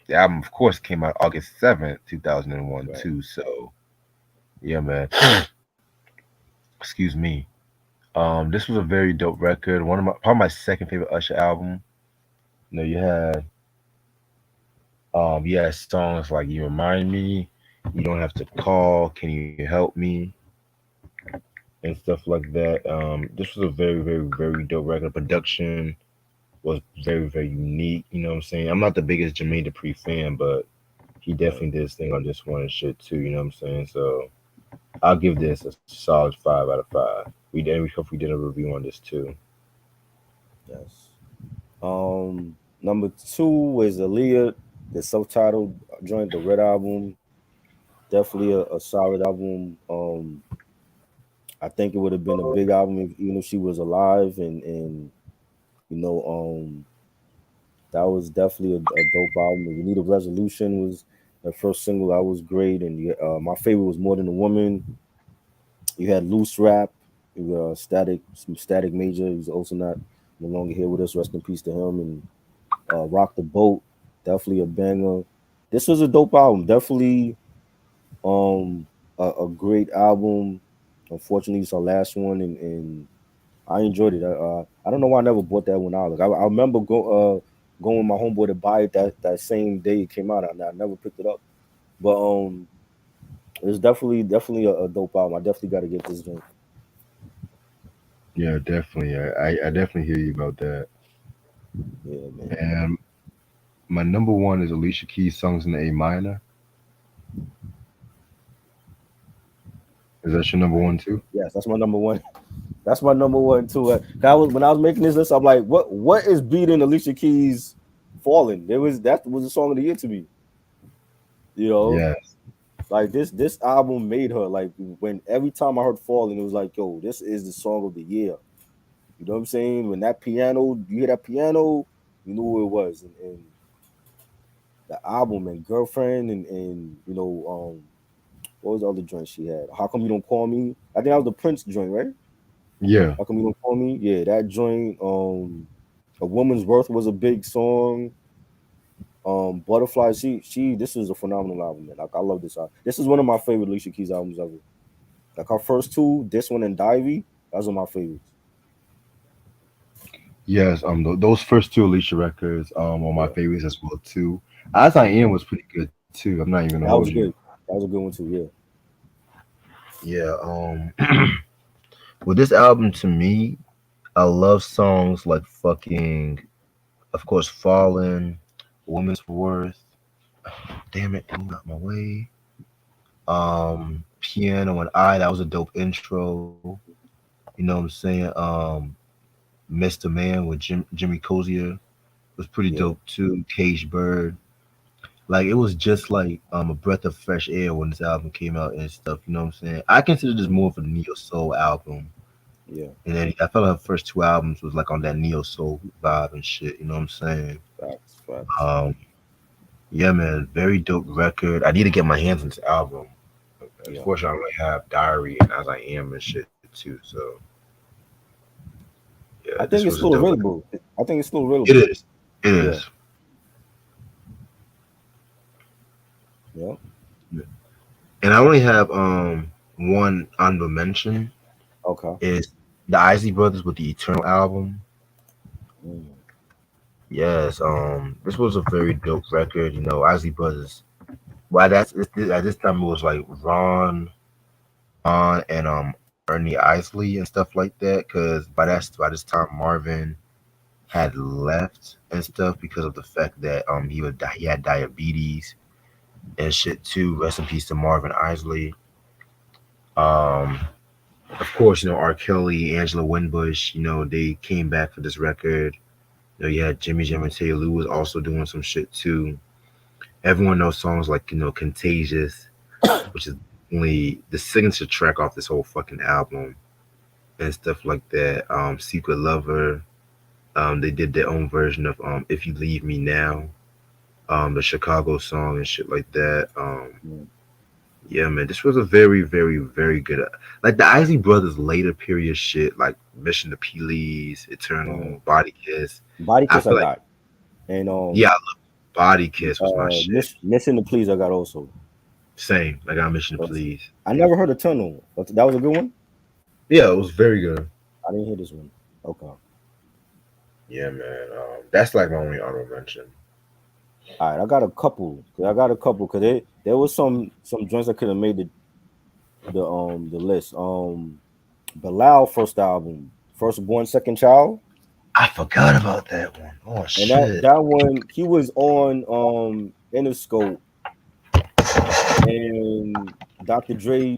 [SPEAKER 1] the album, of course, came out August 7th, 2001,
[SPEAKER 2] Right.
[SPEAKER 1] too. So, yeah, man. Excuse me. This was a very dope record. Probably my second favorite Usher album. You had songs like "You Remind Me," "You Don't Have to Call," "Can You Help Me," and stuff like that. This was a very dope record. Production was very unique. You know what I'm saying? I'm not the biggest Jermaine Dupri fan, but he
[SPEAKER 2] Right.
[SPEAKER 1] definitely did his thing on this one and shit too. You know what I'm saying? So I'll give this a solid 5 out of 5. We did a review on this too.
[SPEAKER 2] Yes. Number two is Aaliyah, the self-titled joint, the Red album. Definitely a solid album. I think it would have been a big album even if she was alive, and you know, that was definitely a dope album. We Need a Resolution was the first single that was great, and my favorite was More Than a Woman. You had Loose Rap, Static Major. He's also not no longer here with us. Rest in peace to him. And Rock the Boat, definitely a banger. This was a dope album. Definitely a great album. Unfortunately, it's our last one, and I enjoyed it. I don't know why I never bought that one out. Like I remember going with my homeboy to buy it that same day it came out. I never picked it up, but it's definitely a dope album. I definitely got to get this joint.
[SPEAKER 1] Yeah, definitely. I definitely hear you about that.
[SPEAKER 2] Yeah, man.
[SPEAKER 1] And my number one is Alicia Keys' songs in the A minor. Is that your number one too?
[SPEAKER 2] Yes, that's my number one. That's my number one too. When I was making this list, I'm like, what is beating Alicia Keys' "Falling"? That was the song of the year to me. You know,
[SPEAKER 1] Yeah,
[SPEAKER 2] like this album made her like when every time I heard "Falling," it was like, yo, this is the song of the year. You know what I'm saying? When that piano, you hear that piano, you knew who it was, and the album and Girlfriend, and what was the other joint she had? How Come You Don't Call Me? I think that was the Prince joint, right?
[SPEAKER 1] Yeah.
[SPEAKER 2] How come you don't call me? Yeah, that joint. A Woman's Worth was a big song. Butterfly. She. This is a phenomenal album, man. Like I love this album. This is one of my favorite Alicia Keys albums ever. Like her first two, this one and Divey, those are my favorites.
[SPEAKER 1] Yes. Those first two Alicia records are my
[SPEAKER 2] Yeah,
[SPEAKER 1] favorites as well too. As I Am was pretty good too. I'm not even gonna hold
[SPEAKER 2] that was
[SPEAKER 1] you.
[SPEAKER 2] good. That was a good one too. Yeah,
[SPEAKER 1] Yeah. With this album, to me, I love songs like fucking, of course, Fallen, Woman's Worth. Damn it, move out my way. Piano and I. That was a dope intro. You know what I'm saying? Mr. Man with Jimmy Cozier was pretty
[SPEAKER 2] yeah,
[SPEAKER 1] dope too. Cage Bird. Like it was just like a breath of fresh air when this album came out and stuff. You know what I'm saying? I consider this
[SPEAKER 2] mhm,
[SPEAKER 1] more of a neo soul album,
[SPEAKER 2] yeah.
[SPEAKER 1] and then I felt like the first two albums was like on that neo soul vibe and shit. You know what I'm saying?
[SPEAKER 2] Facts, facts.
[SPEAKER 1] Um, yeah, man, very dope record. I need to get my hands on this album.
[SPEAKER 2] Yeah,
[SPEAKER 1] Unfortunately, I only have Diary and As I Am and shit too. So yeah,
[SPEAKER 2] I
[SPEAKER 1] this
[SPEAKER 2] think
[SPEAKER 1] was
[SPEAKER 2] it's
[SPEAKER 1] a
[SPEAKER 2] still
[SPEAKER 1] dope.
[SPEAKER 2] available. I think it's still
[SPEAKER 1] It
[SPEAKER 2] available.
[SPEAKER 1] is. It
[SPEAKER 2] Yeah,
[SPEAKER 1] is.
[SPEAKER 2] yeah.
[SPEAKER 1] And I only have one honorable mention
[SPEAKER 2] Okay.
[SPEAKER 1] is the Isley Brothers with the Eternal album.
[SPEAKER 2] Mm,
[SPEAKER 1] Yes, this was a very dope record. You know, Isley Brothers. Well, at this time it was like Ron, and Ernie Isley and stuff like that. Cause by this time Marvin had left and stuff because of the fact that he had diabetes and shit too. Rest in peace to Marvin Isley. Um, of course, you know R. Kelly, Angela Winbush. You know they came back for this record. You know, you had Jimmy Jam and Taylor Lou was also doing some shit too. Everyone knows songs like Contagious, which is only the signature track off this whole fucking album and stuff like that. Secret Lover. They did their own version of If You Leave Me Now, the Chicago song and shit like that.
[SPEAKER 2] mm,
[SPEAKER 1] Yeah, man, this was a very, very, very good. Like the Isley Brothers later period shit, like Mission to Peele's,
[SPEAKER 2] uh-huh.
[SPEAKER 1] Eternal, Body Kiss.
[SPEAKER 2] Body
[SPEAKER 1] I
[SPEAKER 2] Kiss I
[SPEAKER 1] feel like,
[SPEAKER 2] got, and
[SPEAKER 1] yeah, Body Kiss was my shit.
[SPEAKER 2] Mission to Please I got also.
[SPEAKER 1] Same. Like I Mission to
[SPEAKER 2] But
[SPEAKER 1] Please.
[SPEAKER 2] I never heard of Tunnel. But that was a good one.
[SPEAKER 1] Yeah, it was very good.
[SPEAKER 2] I didn't hear this one. Okay.
[SPEAKER 1] Yeah, man. That's like my only honorable mention.
[SPEAKER 2] All right, I got a couple. I got a couple because there was some joints that could have made the list. Bilal first album, First Born Second Child,
[SPEAKER 1] I forgot about that one. Oh
[SPEAKER 2] and
[SPEAKER 1] shit.
[SPEAKER 2] that one he was on Interscope, and Dr. Dre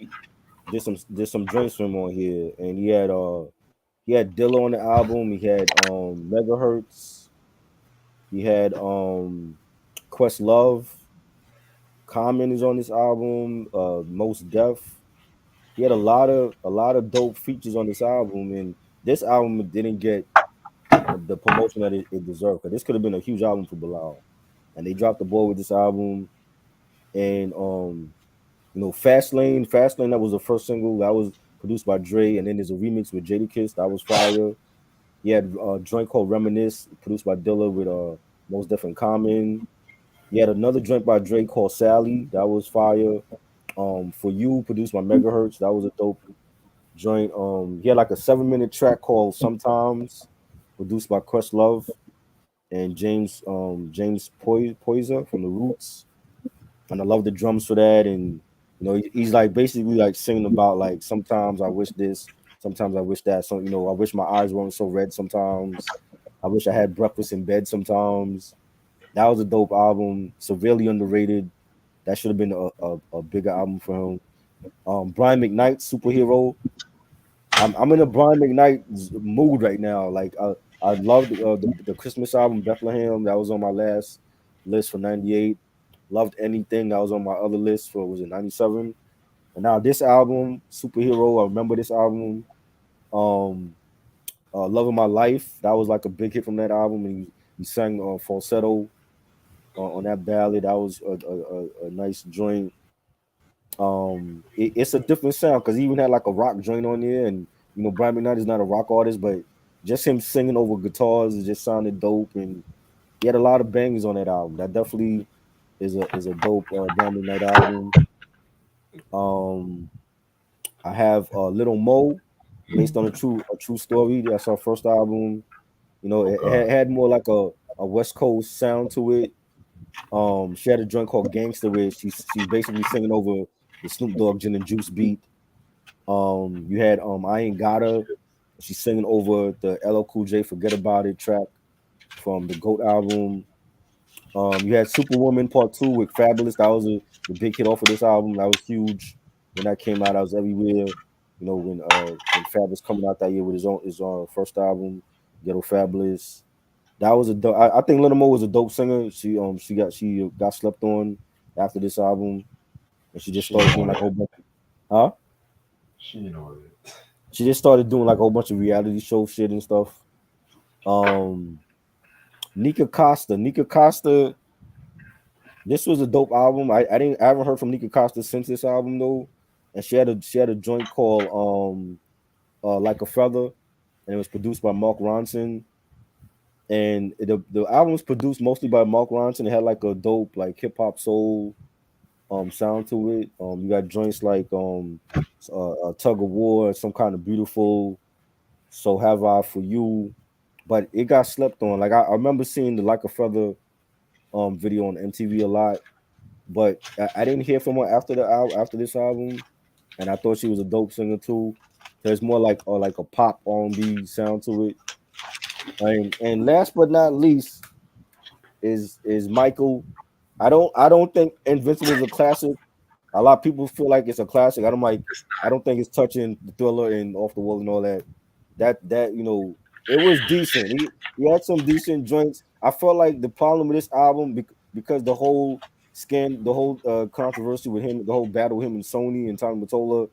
[SPEAKER 2] did some joints from on here, and he had Dilla on the album, he had Megahertz, he had Questlove, Common is on this album, Most Def. He had a lot of dope features on this album, and this album didn't get the promotion that it deserved. Because this could have been a huge album for Bilal, and they dropped the ball with this album. And Fast Lane, that was the first single that was produced by Dre, and then there's a remix with Jadakiss that was fire. He had a joint called Reminisce, produced by Dilla with Most Def and Common. He had another joint by Dre called Sally, that was fire. For You, produced by Megahertz, that was a dope joint. He had like a 7-minute track called Sometimes, produced by Questlove and James Poyser from the Roots. And I love the drums for that. And he's like basically like singing about like sometimes I wish this, sometimes I wish that. So I wish my eyes weren't so red sometimes. I wish I had breakfast in bed sometimes. That was a dope album, severely underrated. That should have been a bigger album for him. Brian McKnight, Superhero. I'm in a Brian McKnight mood right now. Like I loved the Christmas album Bethlehem, that was on my last list for '98. Loved Anything, that was on my other list for, was it '97? And now this album Superhero, I remember this album. Um, Love of My Life, that was like a big hit from that album, and he sang falsetto on that ballad. That was a nice joint. It's a different sound because he even had like a rock joint on there, and Brian McKnight is not a rock artist, but just him singing over guitars, it just sounded dope, and he had a lot of bangers on that album. That definitely is a dope Brian McKnight album. Um, I have Little Mo, based on a true story. That's our first album. It had more like a West Coast sound to it. She had a joint called Gangster where she's basically singing over the Snoop Dogg Gin and Juice beat. You had I Ain't Gotta. She's singing over the LL Cool J Forget About It track from the GOAT album. You had Superwoman Part Two with Fabulous. That was the big hit off of this album. That was huge when that came out. I was everywhere. When Fab was coming out that year with his first album, Ghetto Fabulous. That was a dope. I think Lil Mo was a dope singer. She got slept on after this album, and she just
[SPEAKER 1] She
[SPEAKER 2] started
[SPEAKER 1] know
[SPEAKER 2] doing like a
[SPEAKER 1] that.
[SPEAKER 2] whole bunch. Huh?
[SPEAKER 1] She know that.
[SPEAKER 2] She just started doing like a whole bunch of reality show shit and stuff. Um, Nika Costa. Nika Costa. This was a dope album. I haven't heard from Nika Costa since this album though, and she had a joint called Like a Feather, and it was produced by Mark Ronson. And the album was produced mostly by Mark Ronson. It had like a dope like hip hop soul sound to it. You got joints like Tug of War, Some Kind of Beautiful, So Have I for You, but it got slept on. Like I remember seeing the Like a Feather video on MTV a lot, but I didn't hear from her after this album, and I thought she was a dope singer too. There's more like a pop R&B sound to it. And last but not least is Michael. I don't think Invincible is a classic. A lot of people feel like it's a classic. I don't think it's touching the Thriller and Off the Wall and all that. That it was decent. He had some decent joints. I felt like the problem with this album because the whole controversy with him, the whole battle with him and Sony and Tommy Mottola,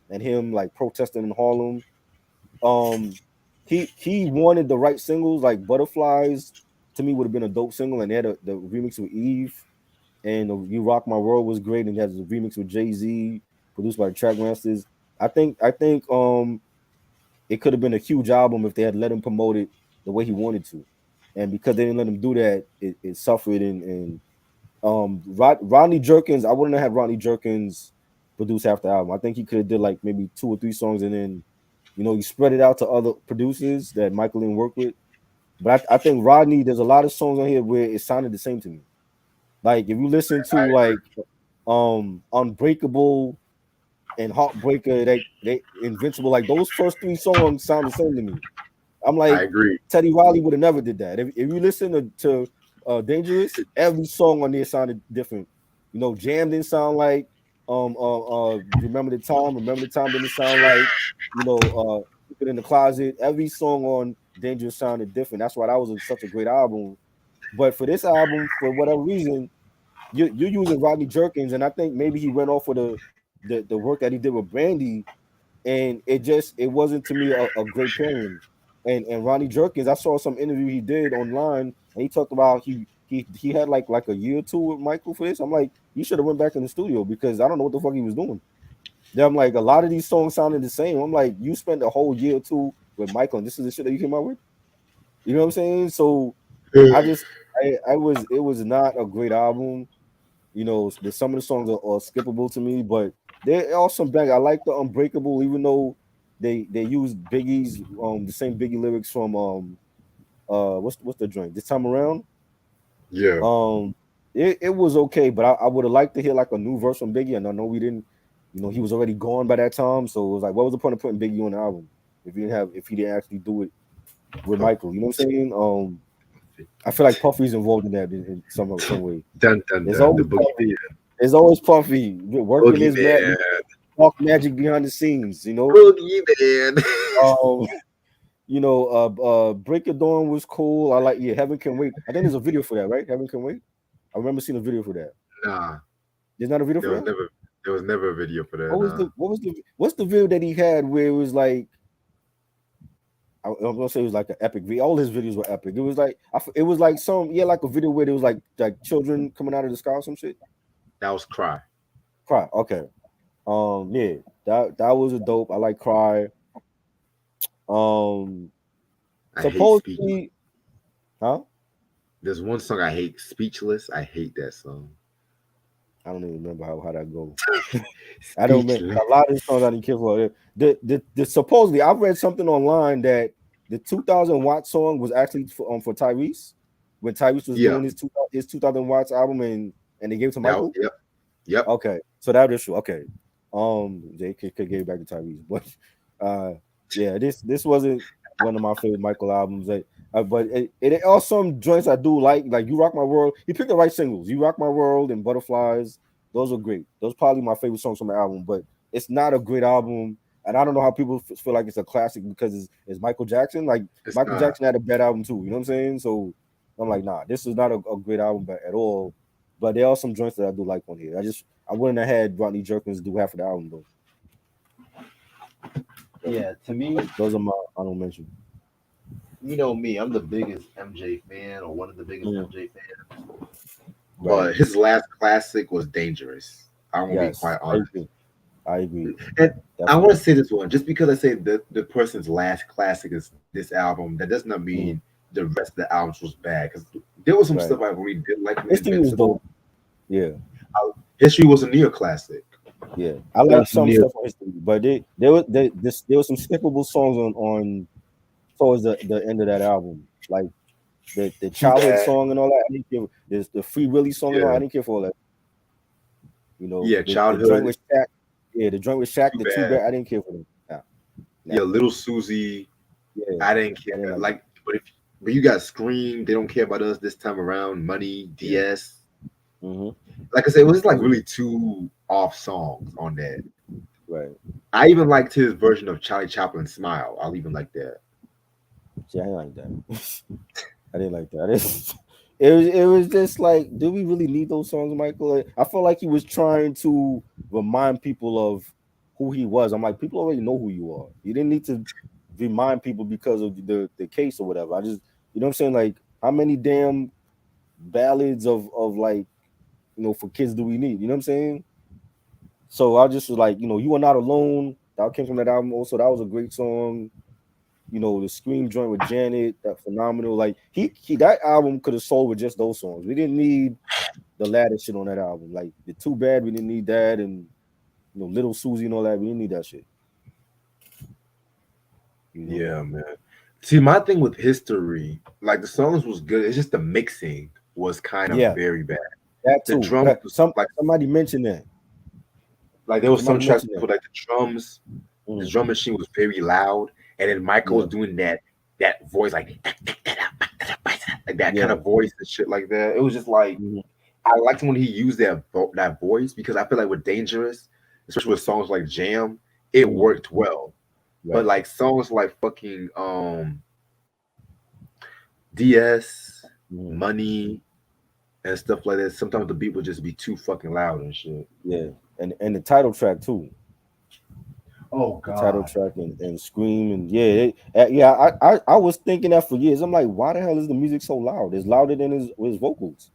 [SPEAKER 2] and him like protesting in Harlem. Um, he wanted the right singles like Butterflies. To me, would have been a dope single, and they had the remix with Eve, and You Rock My World was great, and it has a remix with Jay-Z, produced by the Trackmasters. I think it could have been a huge album if they had let him promote it the way he wanted to, and because they didn't let him do that, it suffered. And Rodney Jerkins, I wouldn't have had Rodney Jerkins produce half the album. I think he could have did like maybe 2 or 3 songs, and then you spread it out to other producers that Michael didn't work with. But I think Rodney, there's a lot of songs on here where it sounded the same to me. Like if you listen to like Unbreakable and Heartbreaker, they Invincible, like those first 3 songs sound the same to me. I'm
[SPEAKER 1] I
[SPEAKER 2] like,
[SPEAKER 1] agree.
[SPEAKER 2] Teddy Riley would have never did that. If you listen to Dangerous, every song on there sounded different. Jam didn't sound like Remember the Time didn't sound like Keep It in the Closet. Every song on Dangerous sounded different. That's why that was such a great album. But for this album, for whatever reason, you're using Rodney Jerkins, and I think maybe he went off of the work that he did with Brandy, and it wasn't to me a great pairing. And Ronnie Jerkins, I saw some interview he did online, and he talked about he had like a year or two with Michael for this. I'm like, you should have went back in the studio because I don't know what the fuck he was doing. Then I'm like, a lot of these songs sounded the same. I'm like, you spent a whole year or two with Michael, and this is the shit that you came out with. You know what I'm saying? So I just I was it was not a great album. Some of the songs are skippable to me, but there are some bang. I like the Unbreakable, even though they used Biggie's the same Biggie lyrics from what's the joint this time around.
[SPEAKER 1] Yeah.
[SPEAKER 2] Um, it was okay, but I would have liked to hear like a new verse from Biggie, and I know we didn't. He was already gone by that time, so it was like, what was the point of putting Biggie on the album if he didn't actually do it with
[SPEAKER 1] Puff.
[SPEAKER 2] Michael? You know what I'm saying? I feel like Puffy's involved in that in some way.
[SPEAKER 1] Dun dun
[SPEAKER 2] There's
[SPEAKER 1] dun. The
[SPEAKER 2] always
[SPEAKER 1] boogeyman.
[SPEAKER 2] There's always Puffy working his
[SPEAKER 1] Boogeyman.
[SPEAKER 2] talk magic behind the scenes.
[SPEAKER 1] Boogeyman.
[SPEAKER 2] Um, Break of Dawn was cool. I like Heaven Can Wait. I think there's a video for that, right? Heaven Can Wait. I remember seeing a video for that.
[SPEAKER 1] Nah,
[SPEAKER 2] There's not a video
[SPEAKER 1] there
[SPEAKER 2] for
[SPEAKER 1] was
[SPEAKER 2] that.
[SPEAKER 1] never there was never a video for that.
[SPEAKER 2] What was
[SPEAKER 1] Nah.
[SPEAKER 2] the what's the video that he had where it was like I'm gonna say it was like an epic video. All his videos were epic. It was like it was like like a video where there was like children coming out of the sky or some shit.
[SPEAKER 1] That was Cry.
[SPEAKER 2] Cry. Okay. Yeah, that was a dope. I like Cry. Um,
[SPEAKER 1] I hate Speechless.
[SPEAKER 2] supposedly, huh?
[SPEAKER 1] There's one song I hate, Speechless. I hate that song.
[SPEAKER 2] I don't even remember how that go. I don't remember
[SPEAKER 1] Speechless.
[SPEAKER 2] a lot of the songs I didn't care for. The supposedly I've read something online that the 2000 Watt song was actually for Tyrese when Tyrese was
[SPEAKER 1] Yeah,
[SPEAKER 2] doing his 2000 Watts album and they gave it to
[SPEAKER 1] that.
[SPEAKER 2] Michael.
[SPEAKER 1] Yep. Yep.
[SPEAKER 2] Okay, so that is true. Okay, they could give it back to Tyrese, but uh, yeah, this wasn't one of my favorite Michael albums. But it are some joints I do like "You Rock My World." He picked the right singles. "You Rock My World" and "Butterflies." Those are great. Those probably my favorite songs from the album. But it's not a great album, and I don't know how people feel like it's a classic because it's Michael Jackson. Like
[SPEAKER 1] It's
[SPEAKER 2] Michael
[SPEAKER 1] not.
[SPEAKER 2] Jackson had a bad album too. You know what I'm saying? So I'm like, nah, this is not a great album at all. But there are some joints that I do like on here. I wouldn't have had Rodney Jerkins do half of the album though. But
[SPEAKER 1] Yeah, to me,
[SPEAKER 2] those are my honorable mention.
[SPEAKER 1] you know me, I'm the biggest MJ fan, or one of the biggest
[SPEAKER 2] Mm,
[SPEAKER 1] MJ fans.
[SPEAKER 2] right.
[SPEAKER 1] But his last classic was Dangerous. I'm gonna be
[SPEAKER 2] Yes,
[SPEAKER 1] quite
[SPEAKER 2] I
[SPEAKER 1] honest.
[SPEAKER 2] agree. I agree.
[SPEAKER 1] And I want
[SPEAKER 2] Definitely.
[SPEAKER 1] to say this one, just because I say the person's last classic is this album, that does not
[SPEAKER 2] Mm,
[SPEAKER 1] mean the rest of the albums was bad. Because there was some
[SPEAKER 2] right.
[SPEAKER 1] stuff I really did like from
[SPEAKER 2] History was
[SPEAKER 1] Invincible.
[SPEAKER 2] dope. Yeah,
[SPEAKER 1] History was a near classic.
[SPEAKER 2] yeah. I
[SPEAKER 1] There
[SPEAKER 2] like
[SPEAKER 1] was some
[SPEAKER 2] some
[SPEAKER 1] near,
[SPEAKER 2] stuff on history, but there was some skippable songs on towards the end of that album. Like the
[SPEAKER 1] too
[SPEAKER 2] childhood
[SPEAKER 1] bad.
[SPEAKER 2] song and all that. I didn't care. There's the Free Willy song and all. I
[SPEAKER 1] Yeah,
[SPEAKER 2] didn't care for all that. You know,
[SPEAKER 1] yeah,
[SPEAKER 2] the joint
[SPEAKER 1] childhood.
[SPEAKER 2] with Shaq. Yeah, the joint with Shaq.
[SPEAKER 1] Too
[SPEAKER 2] The two
[SPEAKER 1] bad.
[SPEAKER 2] bad. I didn't care for them. Nah,
[SPEAKER 1] Yeah,
[SPEAKER 2] never.
[SPEAKER 1] Little Susie.
[SPEAKER 2] Yeah,
[SPEAKER 1] I didn't care.
[SPEAKER 2] I didn't like that.
[SPEAKER 1] Like, but you got Scream. They don't care about us this time around. Money.
[SPEAKER 2] Yeah.
[SPEAKER 1] DS.
[SPEAKER 2] Mm-hmm.
[SPEAKER 1] Like I said, it was
[SPEAKER 2] I
[SPEAKER 1] like
[SPEAKER 2] agree.
[SPEAKER 1] really two off songs on that.
[SPEAKER 2] Right.
[SPEAKER 1] I even liked his version of Charlie Chaplin Smile. I'll even like that.
[SPEAKER 2] See, I didn't like that. I didn't like that. It was just like, do we really need those songs, Michael? I felt like he was trying to remind people of who he was. I'm like, people already know who you are. You didn't need to remind people because of the case or whatever. I just, you know what I'm saying? Like, how many damn ballads of like, for kids do we need? You know what I'm saying? So I just was like, "You Are Not Alone." That came from that album. Also, that was a great song. The Scream joint with Janet, that phenomenal. Like he that album could have sold with just those songs. We didn't need the latest shit on that album. Like the Too Bad, we didn't need that, and Little Susie and all that. We didn't need that shit. You know
[SPEAKER 1] Yeah, man. See, my thing with history, like the songs was good. It's just the mixing was kind of
[SPEAKER 2] Yeah,
[SPEAKER 1] very bad.
[SPEAKER 2] that
[SPEAKER 1] The
[SPEAKER 2] too.
[SPEAKER 1] drums was
[SPEAKER 2] Somebody mentioned that.
[SPEAKER 1] like there was some
[SPEAKER 2] Somebody
[SPEAKER 1] tracks
[SPEAKER 2] mentioned that.
[SPEAKER 1] with like the
[SPEAKER 2] Mm,
[SPEAKER 1] drum machine was very loud, and then Michael was
[SPEAKER 2] yeah,
[SPEAKER 1] doing that voice like that kind
[SPEAKER 2] yeah,
[SPEAKER 1] of voice and shit like that. It was just like
[SPEAKER 2] mhm,
[SPEAKER 1] I liked when he used that voice because I feel like with Dangerous, especially with songs like Jam, it
[SPEAKER 2] mhm,
[SPEAKER 1] worked well. But
[SPEAKER 2] right.
[SPEAKER 1] like songs like fucking DS,
[SPEAKER 2] Mhm,
[SPEAKER 1] Money, and stuff like that, sometimes the beat would just be too fucking loud and shit.
[SPEAKER 2] yeah, and the title track too.
[SPEAKER 1] Oh
[SPEAKER 2] The title
[SPEAKER 1] God.
[SPEAKER 2] track and Scream and yeah, yeah. I was thinking that for years. I'm like, why the hell is the music so loud? It's louder than his vocals.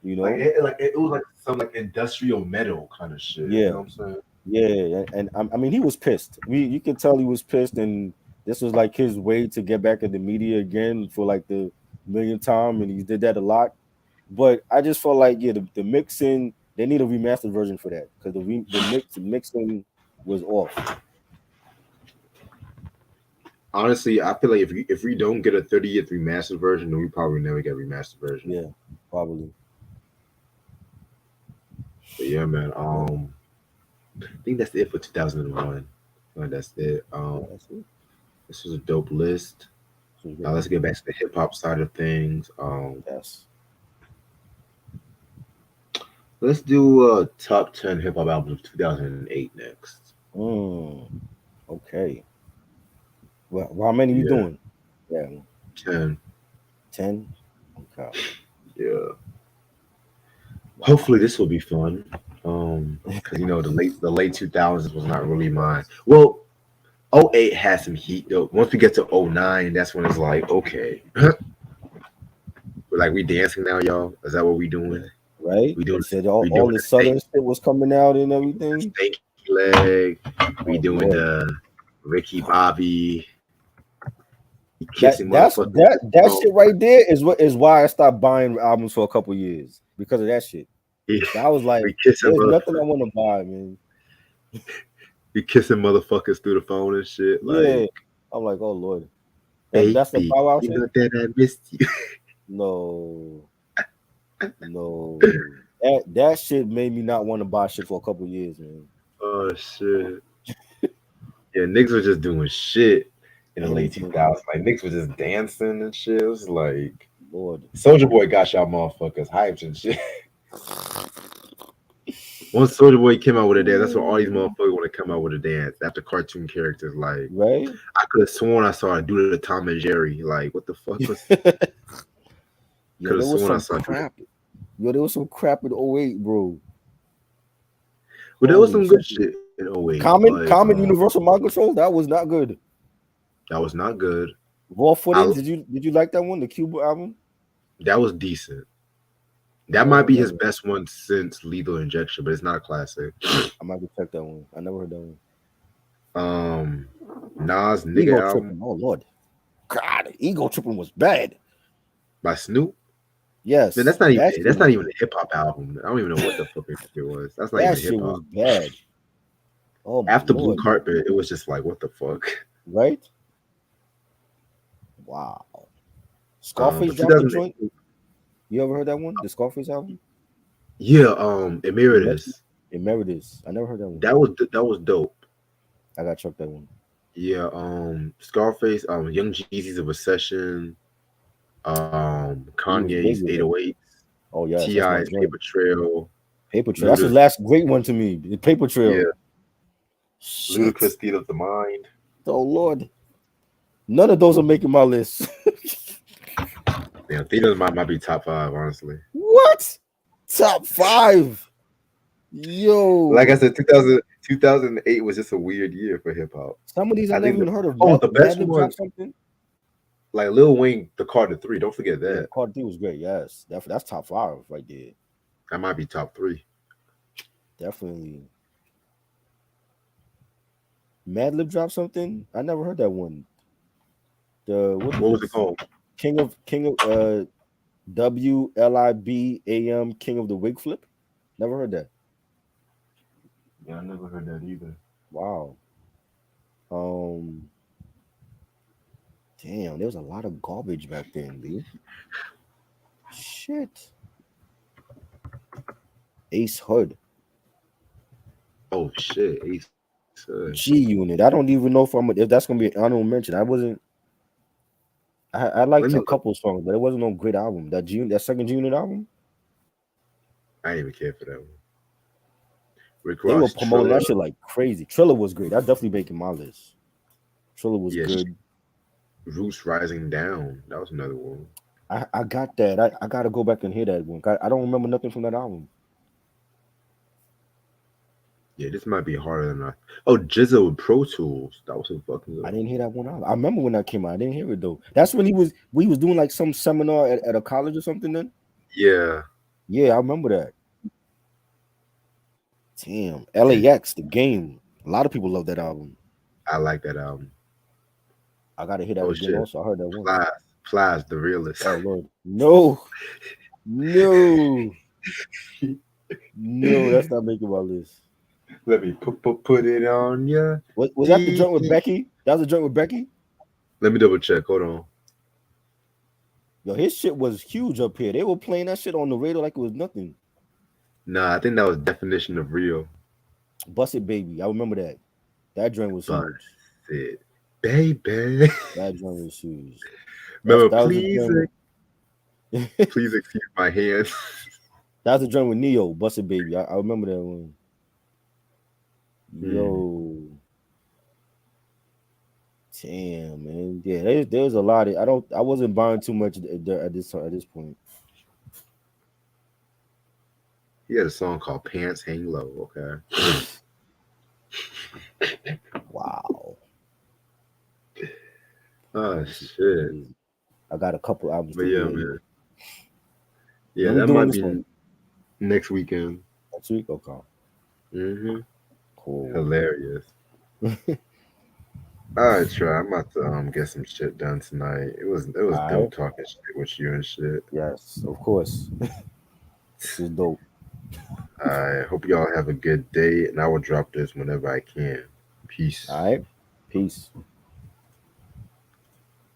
[SPEAKER 2] You
[SPEAKER 1] Like
[SPEAKER 2] know?
[SPEAKER 1] it was like some like industrial metal kind of shit. You
[SPEAKER 2] Yeah,
[SPEAKER 1] know what I'm saying?
[SPEAKER 2] yeah. And I mean, he was pissed. You can tell he was pissed, and this was like his way to get back at the media again for like the millionth time, and he did that a lot. But I just felt like the mixing they need a remastered version for that because the mixing was off.
[SPEAKER 1] Honestly, I feel like if we don't get a 30th remastered version, then we probably never get a remastered version.
[SPEAKER 2] Yeah, probably.
[SPEAKER 1] But yeah, man.
[SPEAKER 2] Yeah,
[SPEAKER 1] I think that's it for 2001. That's it.
[SPEAKER 2] yeah, that's it.
[SPEAKER 1] This was a dope list.
[SPEAKER 2] This was
[SPEAKER 1] Now
[SPEAKER 2] great.
[SPEAKER 1] let's get back to the hip hop side of things.
[SPEAKER 2] Yes.
[SPEAKER 1] Let's do top 10 hip hop albums of 2008 next.
[SPEAKER 2] Mm, okay. Well, how many you
[SPEAKER 1] Yeah,
[SPEAKER 2] doing? Yeah,
[SPEAKER 1] 10.
[SPEAKER 2] 10. Okay.
[SPEAKER 1] Yeah.
[SPEAKER 2] Wow.
[SPEAKER 1] Hopefully this will be fun. Because the late 2000s was not really mine. Well, '08 had some heat though. Once we get to '09, that's when it's like, okay, like we dancing now, y'all. Is that what we doing?
[SPEAKER 2] Right?
[SPEAKER 1] We
[SPEAKER 2] They
[SPEAKER 1] doing
[SPEAKER 2] said
[SPEAKER 1] we doing
[SPEAKER 2] all the
[SPEAKER 1] the
[SPEAKER 2] southern shit was coming out and everything.
[SPEAKER 1] stanky leg. We
[SPEAKER 2] Oh
[SPEAKER 1] doing
[SPEAKER 2] Lord.
[SPEAKER 1] Ricky Bobby. He
[SPEAKER 2] That
[SPEAKER 1] kissing
[SPEAKER 2] that's
[SPEAKER 1] motherfuckers
[SPEAKER 2] that
[SPEAKER 1] through the
[SPEAKER 2] that
[SPEAKER 1] phone.
[SPEAKER 2] shit right there is why I stopped buying albums for a couple years because of that shit.
[SPEAKER 1] He,
[SPEAKER 2] I was like,
[SPEAKER 1] he kissing
[SPEAKER 2] there's nothing I
[SPEAKER 1] motherfuckers.
[SPEAKER 2] want to buy, man.
[SPEAKER 1] He kissing motherfuckers through the phone and shit.
[SPEAKER 2] Yeah,
[SPEAKER 1] Like,
[SPEAKER 2] I'm like, oh lord, that's the
[SPEAKER 1] baby,
[SPEAKER 2] Bow Wow
[SPEAKER 1] you
[SPEAKER 2] shit.
[SPEAKER 1] know that I missed you.
[SPEAKER 2] No, no, that shit made me not want to buy shit for a couple years, man.
[SPEAKER 1] Oh shit. Yeah, niggas was just doing shit in the late
[SPEAKER 2] Anything,
[SPEAKER 1] 2000s. Like niggas was just dancing and shit. It was like
[SPEAKER 2] Lord.
[SPEAKER 1] Soldier Boy got y'all motherfuckers hyped and shit. Once Soldier Boy came out with a dance, that's what all these motherfuckers want to come out with a dance after cartoon characters. Like
[SPEAKER 2] Right?
[SPEAKER 1] I could have sworn I saw it do the Tom and Jerry. Like what the fuck was?
[SPEAKER 2] Yo,
[SPEAKER 1] Could have
[SPEAKER 2] there was
[SPEAKER 1] sworn I
[SPEAKER 2] some
[SPEAKER 1] saw it do that.
[SPEAKER 2] crap. Yo, there was some crap in '08, bro.
[SPEAKER 1] But there was
[SPEAKER 2] Holy
[SPEAKER 1] some good
[SPEAKER 2] shit.
[SPEAKER 1] shit in '08.
[SPEAKER 2] Common,
[SPEAKER 1] Like
[SPEAKER 2] Common Universal Mind Control. That was not good.
[SPEAKER 1] that was not good.
[SPEAKER 2] Raw footage.
[SPEAKER 1] I
[SPEAKER 2] Did you like that one? The Cuba album.
[SPEAKER 1] that was decent. That
[SPEAKER 2] Never
[SPEAKER 1] might
[SPEAKER 2] heard
[SPEAKER 1] be
[SPEAKER 2] that
[SPEAKER 1] his
[SPEAKER 2] one.
[SPEAKER 1] best one since Lethal Injection, but it's not a classic.
[SPEAKER 2] I might go check that one. I never heard that one.
[SPEAKER 1] Um, Nas Nigga
[SPEAKER 2] Ego
[SPEAKER 1] album
[SPEAKER 2] tripping. Oh lord. God, ego tripping was bad.
[SPEAKER 1] by Snoop. Man,
[SPEAKER 2] Yes, that shit
[SPEAKER 1] that's
[SPEAKER 2] was
[SPEAKER 1] not even a hip hop album. I don't even know what the fuck it was. That's not
[SPEAKER 2] that
[SPEAKER 1] even
[SPEAKER 2] shit
[SPEAKER 1] hip
[SPEAKER 2] was
[SPEAKER 1] hop.
[SPEAKER 2] bad. Oh my
[SPEAKER 1] After Blue
[SPEAKER 2] lord.
[SPEAKER 1] Carpet, it was just like what the fuck.
[SPEAKER 2] Right? Wow. Scarface
[SPEAKER 1] But
[SPEAKER 2] dropped the
[SPEAKER 1] 2008,
[SPEAKER 2] joint. You ever heard that one? The Scarface album?
[SPEAKER 1] yeah,
[SPEAKER 2] Emer-
[SPEAKER 1] Emeritus.
[SPEAKER 2] Emeritus. I never heard that one.
[SPEAKER 1] That was dope.
[SPEAKER 2] I gotta check that one.
[SPEAKER 1] Yeah, Scarface, Young Jeezy's a Recession,
[SPEAKER 2] He was big
[SPEAKER 1] Kanye's
[SPEAKER 2] with that.
[SPEAKER 1] 808s,
[SPEAKER 2] Oh yes, that's my
[SPEAKER 1] T.I.'s
[SPEAKER 2] joint.
[SPEAKER 1] Paper Trail,
[SPEAKER 2] Paper Trail. That's his
[SPEAKER 1] Luda,
[SPEAKER 2] last great one to me. The Paper
[SPEAKER 1] yeah,
[SPEAKER 2] Trail. Shit.
[SPEAKER 1] Ludacris, Theater of the Mind.
[SPEAKER 2] Oh Lord. None of those are making my list.
[SPEAKER 1] Yeah, Theater of the Mind might be top five, honestly.
[SPEAKER 2] What? Top five.
[SPEAKER 1] Like I
[SPEAKER 2] Yo.
[SPEAKER 1] said, 2008 was just a weird year for hip hop.
[SPEAKER 2] Some of these I
[SPEAKER 1] I
[SPEAKER 2] never
[SPEAKER 1] think
[SPEAKER 2] even heard of.
[SPEAKER 1] the best
[SPEAKER 2] Madlib
[SPEAKER 1] one,
[SPEAKER 2] dropped something.
[SPEAKER 1] like Lil Wayne, the Carter Three. Don't forget
[SPEAKER 2] Yeah,
[SPEAKER 1] that.
[SPEAKER 2] Cardi B was great. Yes. That's top five right there.
[SPEAKER 1] That might be top three.
[SPEAKER 2] Definitely. Madlib dropped something. I never heard that one. The what is
[SPEAKER 1] What was it
[SPEAKER 2] this?
[SPEAKER 1] called?
[SPEAKER 2] King of WLIBAM King of the Wig Flip. Never heard that.
[SPEAKER 1] Yeah, I never heard that either.
[SPEAKER 2] Wow. Um. Damn, there was a lot of garbage back then, dude. Shit. Ace Hood.
[SPEAKER 1] Oh shit, Ace Hood.
[SPEAKER 2] G Unit. I don't even know if that's gonna be an honorable mention. I wasn't. I
[SPEAKER 1] Let
[SPEAKER 2] liked
[SPEAKER 1] me
[SPEAKER 2] a
[SPEAKER 1] look.
[SPEAKER 2] couple songs, but it wasn't no great album. That second G Unit album,
[SPEAKER 1] I didn't even care for that one. Rick
[SPEAKER 2] they were
[SPEAKER 1] Ross,
[SPEAKER 2] promoting that
[SPEAKER 1] Triller.
[SPEAKER 2] shit like crazy. Triller was great. That's definitely making my list. Triller was
[SPEAKER 1] Yeah,
[SPEAKER 2] good.
[SPEAKER 1] Roots Rising Down. That was another one.
[SPEAKER 2] I got that. I gotta go back and hear that one. I don't remember nothing from that album.
[SPEAKER 1] Yeah, this might be harder than I. Oh, Jizzo with Pro Tools. That was a fucking
[SPEAKER 2] I
[SPEAKER 1] good
[SPEAKER 2] didn't
[SPEAKER 1] one.
[SPEAKER 2] hear that one out. I remember when that came out. I didn't hear it though. That's when we was doing like some seminar at a college or something then.
[SPEAKER 1] Yeah,
[SPEAKER 2] Yeah, I remember that. Damn.
[SPEAKER 1] and
[SPEAKER 2] LAX, the game. A lot of people love that album.
[SPEAKER 1] I like that album.
[SPEAKER 2] I gotta hear that
[SPEAKER 1] Oh
[SPEAKER 2] again
[SPEAKER 1] shit,
[SPEAKER 2] also. I heard that once.
[SPEAKER 1] Plies, Plies, the realist.
[SPEAKER 2] Oh Lord. No. No. No, that's not making my list.
[SPEAKER 1] Let me put it on ya.
[SPEAKER 2] Was that the joint with Becky? That was the joint with Becky?
[SPEAKER 1] Let me double check. Hold on.
[SPEAKER 2] Yo, his shit was huge up here. They were playing that shit on the radio like it was nothing.
[SPEAKER 1] Nah, I think that was definition of real.
[SPEAKER 2] Bust It Baby. I remember that. That joint was
[SPEAKER 1] But
[SPEAKER 2] huge.
[SPEAKER 1] it, baby.
[SPEAKER 2] That joint was huge.
[SPEAKER 1] Remember,
[SPEAKER 2] That was the joint with
[SPEAKER 1] please excuse my hands.
[SPEAKER 2] that was the joint with Neo, Bust It Baby. I remember that one.
[SPEAKER 1] Hmm.
[SPEAKER 2] Yo. Damn, man. Yeah, there was a lot of I wasn't buying too much at this point.
[SPEAKER 1] He had a song called Pants Hang Low. Okay.
[SPEAKER 2] Wow.
[SPEAKER 1] Oh
[SPEAKER 2] This is
[SPEAKER 1] shit.
[SPEAKER 2] crazy. I got a couple albums
[SPEAKER 1] But
[SPEAKER 2] to
[SPEAKER 1] yeah,
[SPEAKER 2] hear.
[SPEAKER 1] man. Yeah,
[SPEAKER 2] When we
[SPEAKER 1] that
[SPEAKER 2] doing
[SPEAKER 1] might
[SPEAKER 2] this one?
[SPEAKER 1] be next weekend.
[SPEAKER 2] Next week? Okay.
[SPEAKER 1] Mm-hmm.
[SPEAKER 2] Cool.
[SPEAKER 1] Hilarious. I try. I'm about to get some shit done tonight. It was
[SPEAKER 2] All
[SPEAKER 1] dope
[SPEAKER 2] right.
[SPEAKER 1] talking shit with you and shit.
[SPEAKER 2] Yes, of course. This is dope.
[SPEAKER 1] I hope y'all have a good day, and I will drop this whenever I can.
[SPEAKER 2] All
[SPEAKER 1] Peace.
[SPEAKER 2] right. Peace.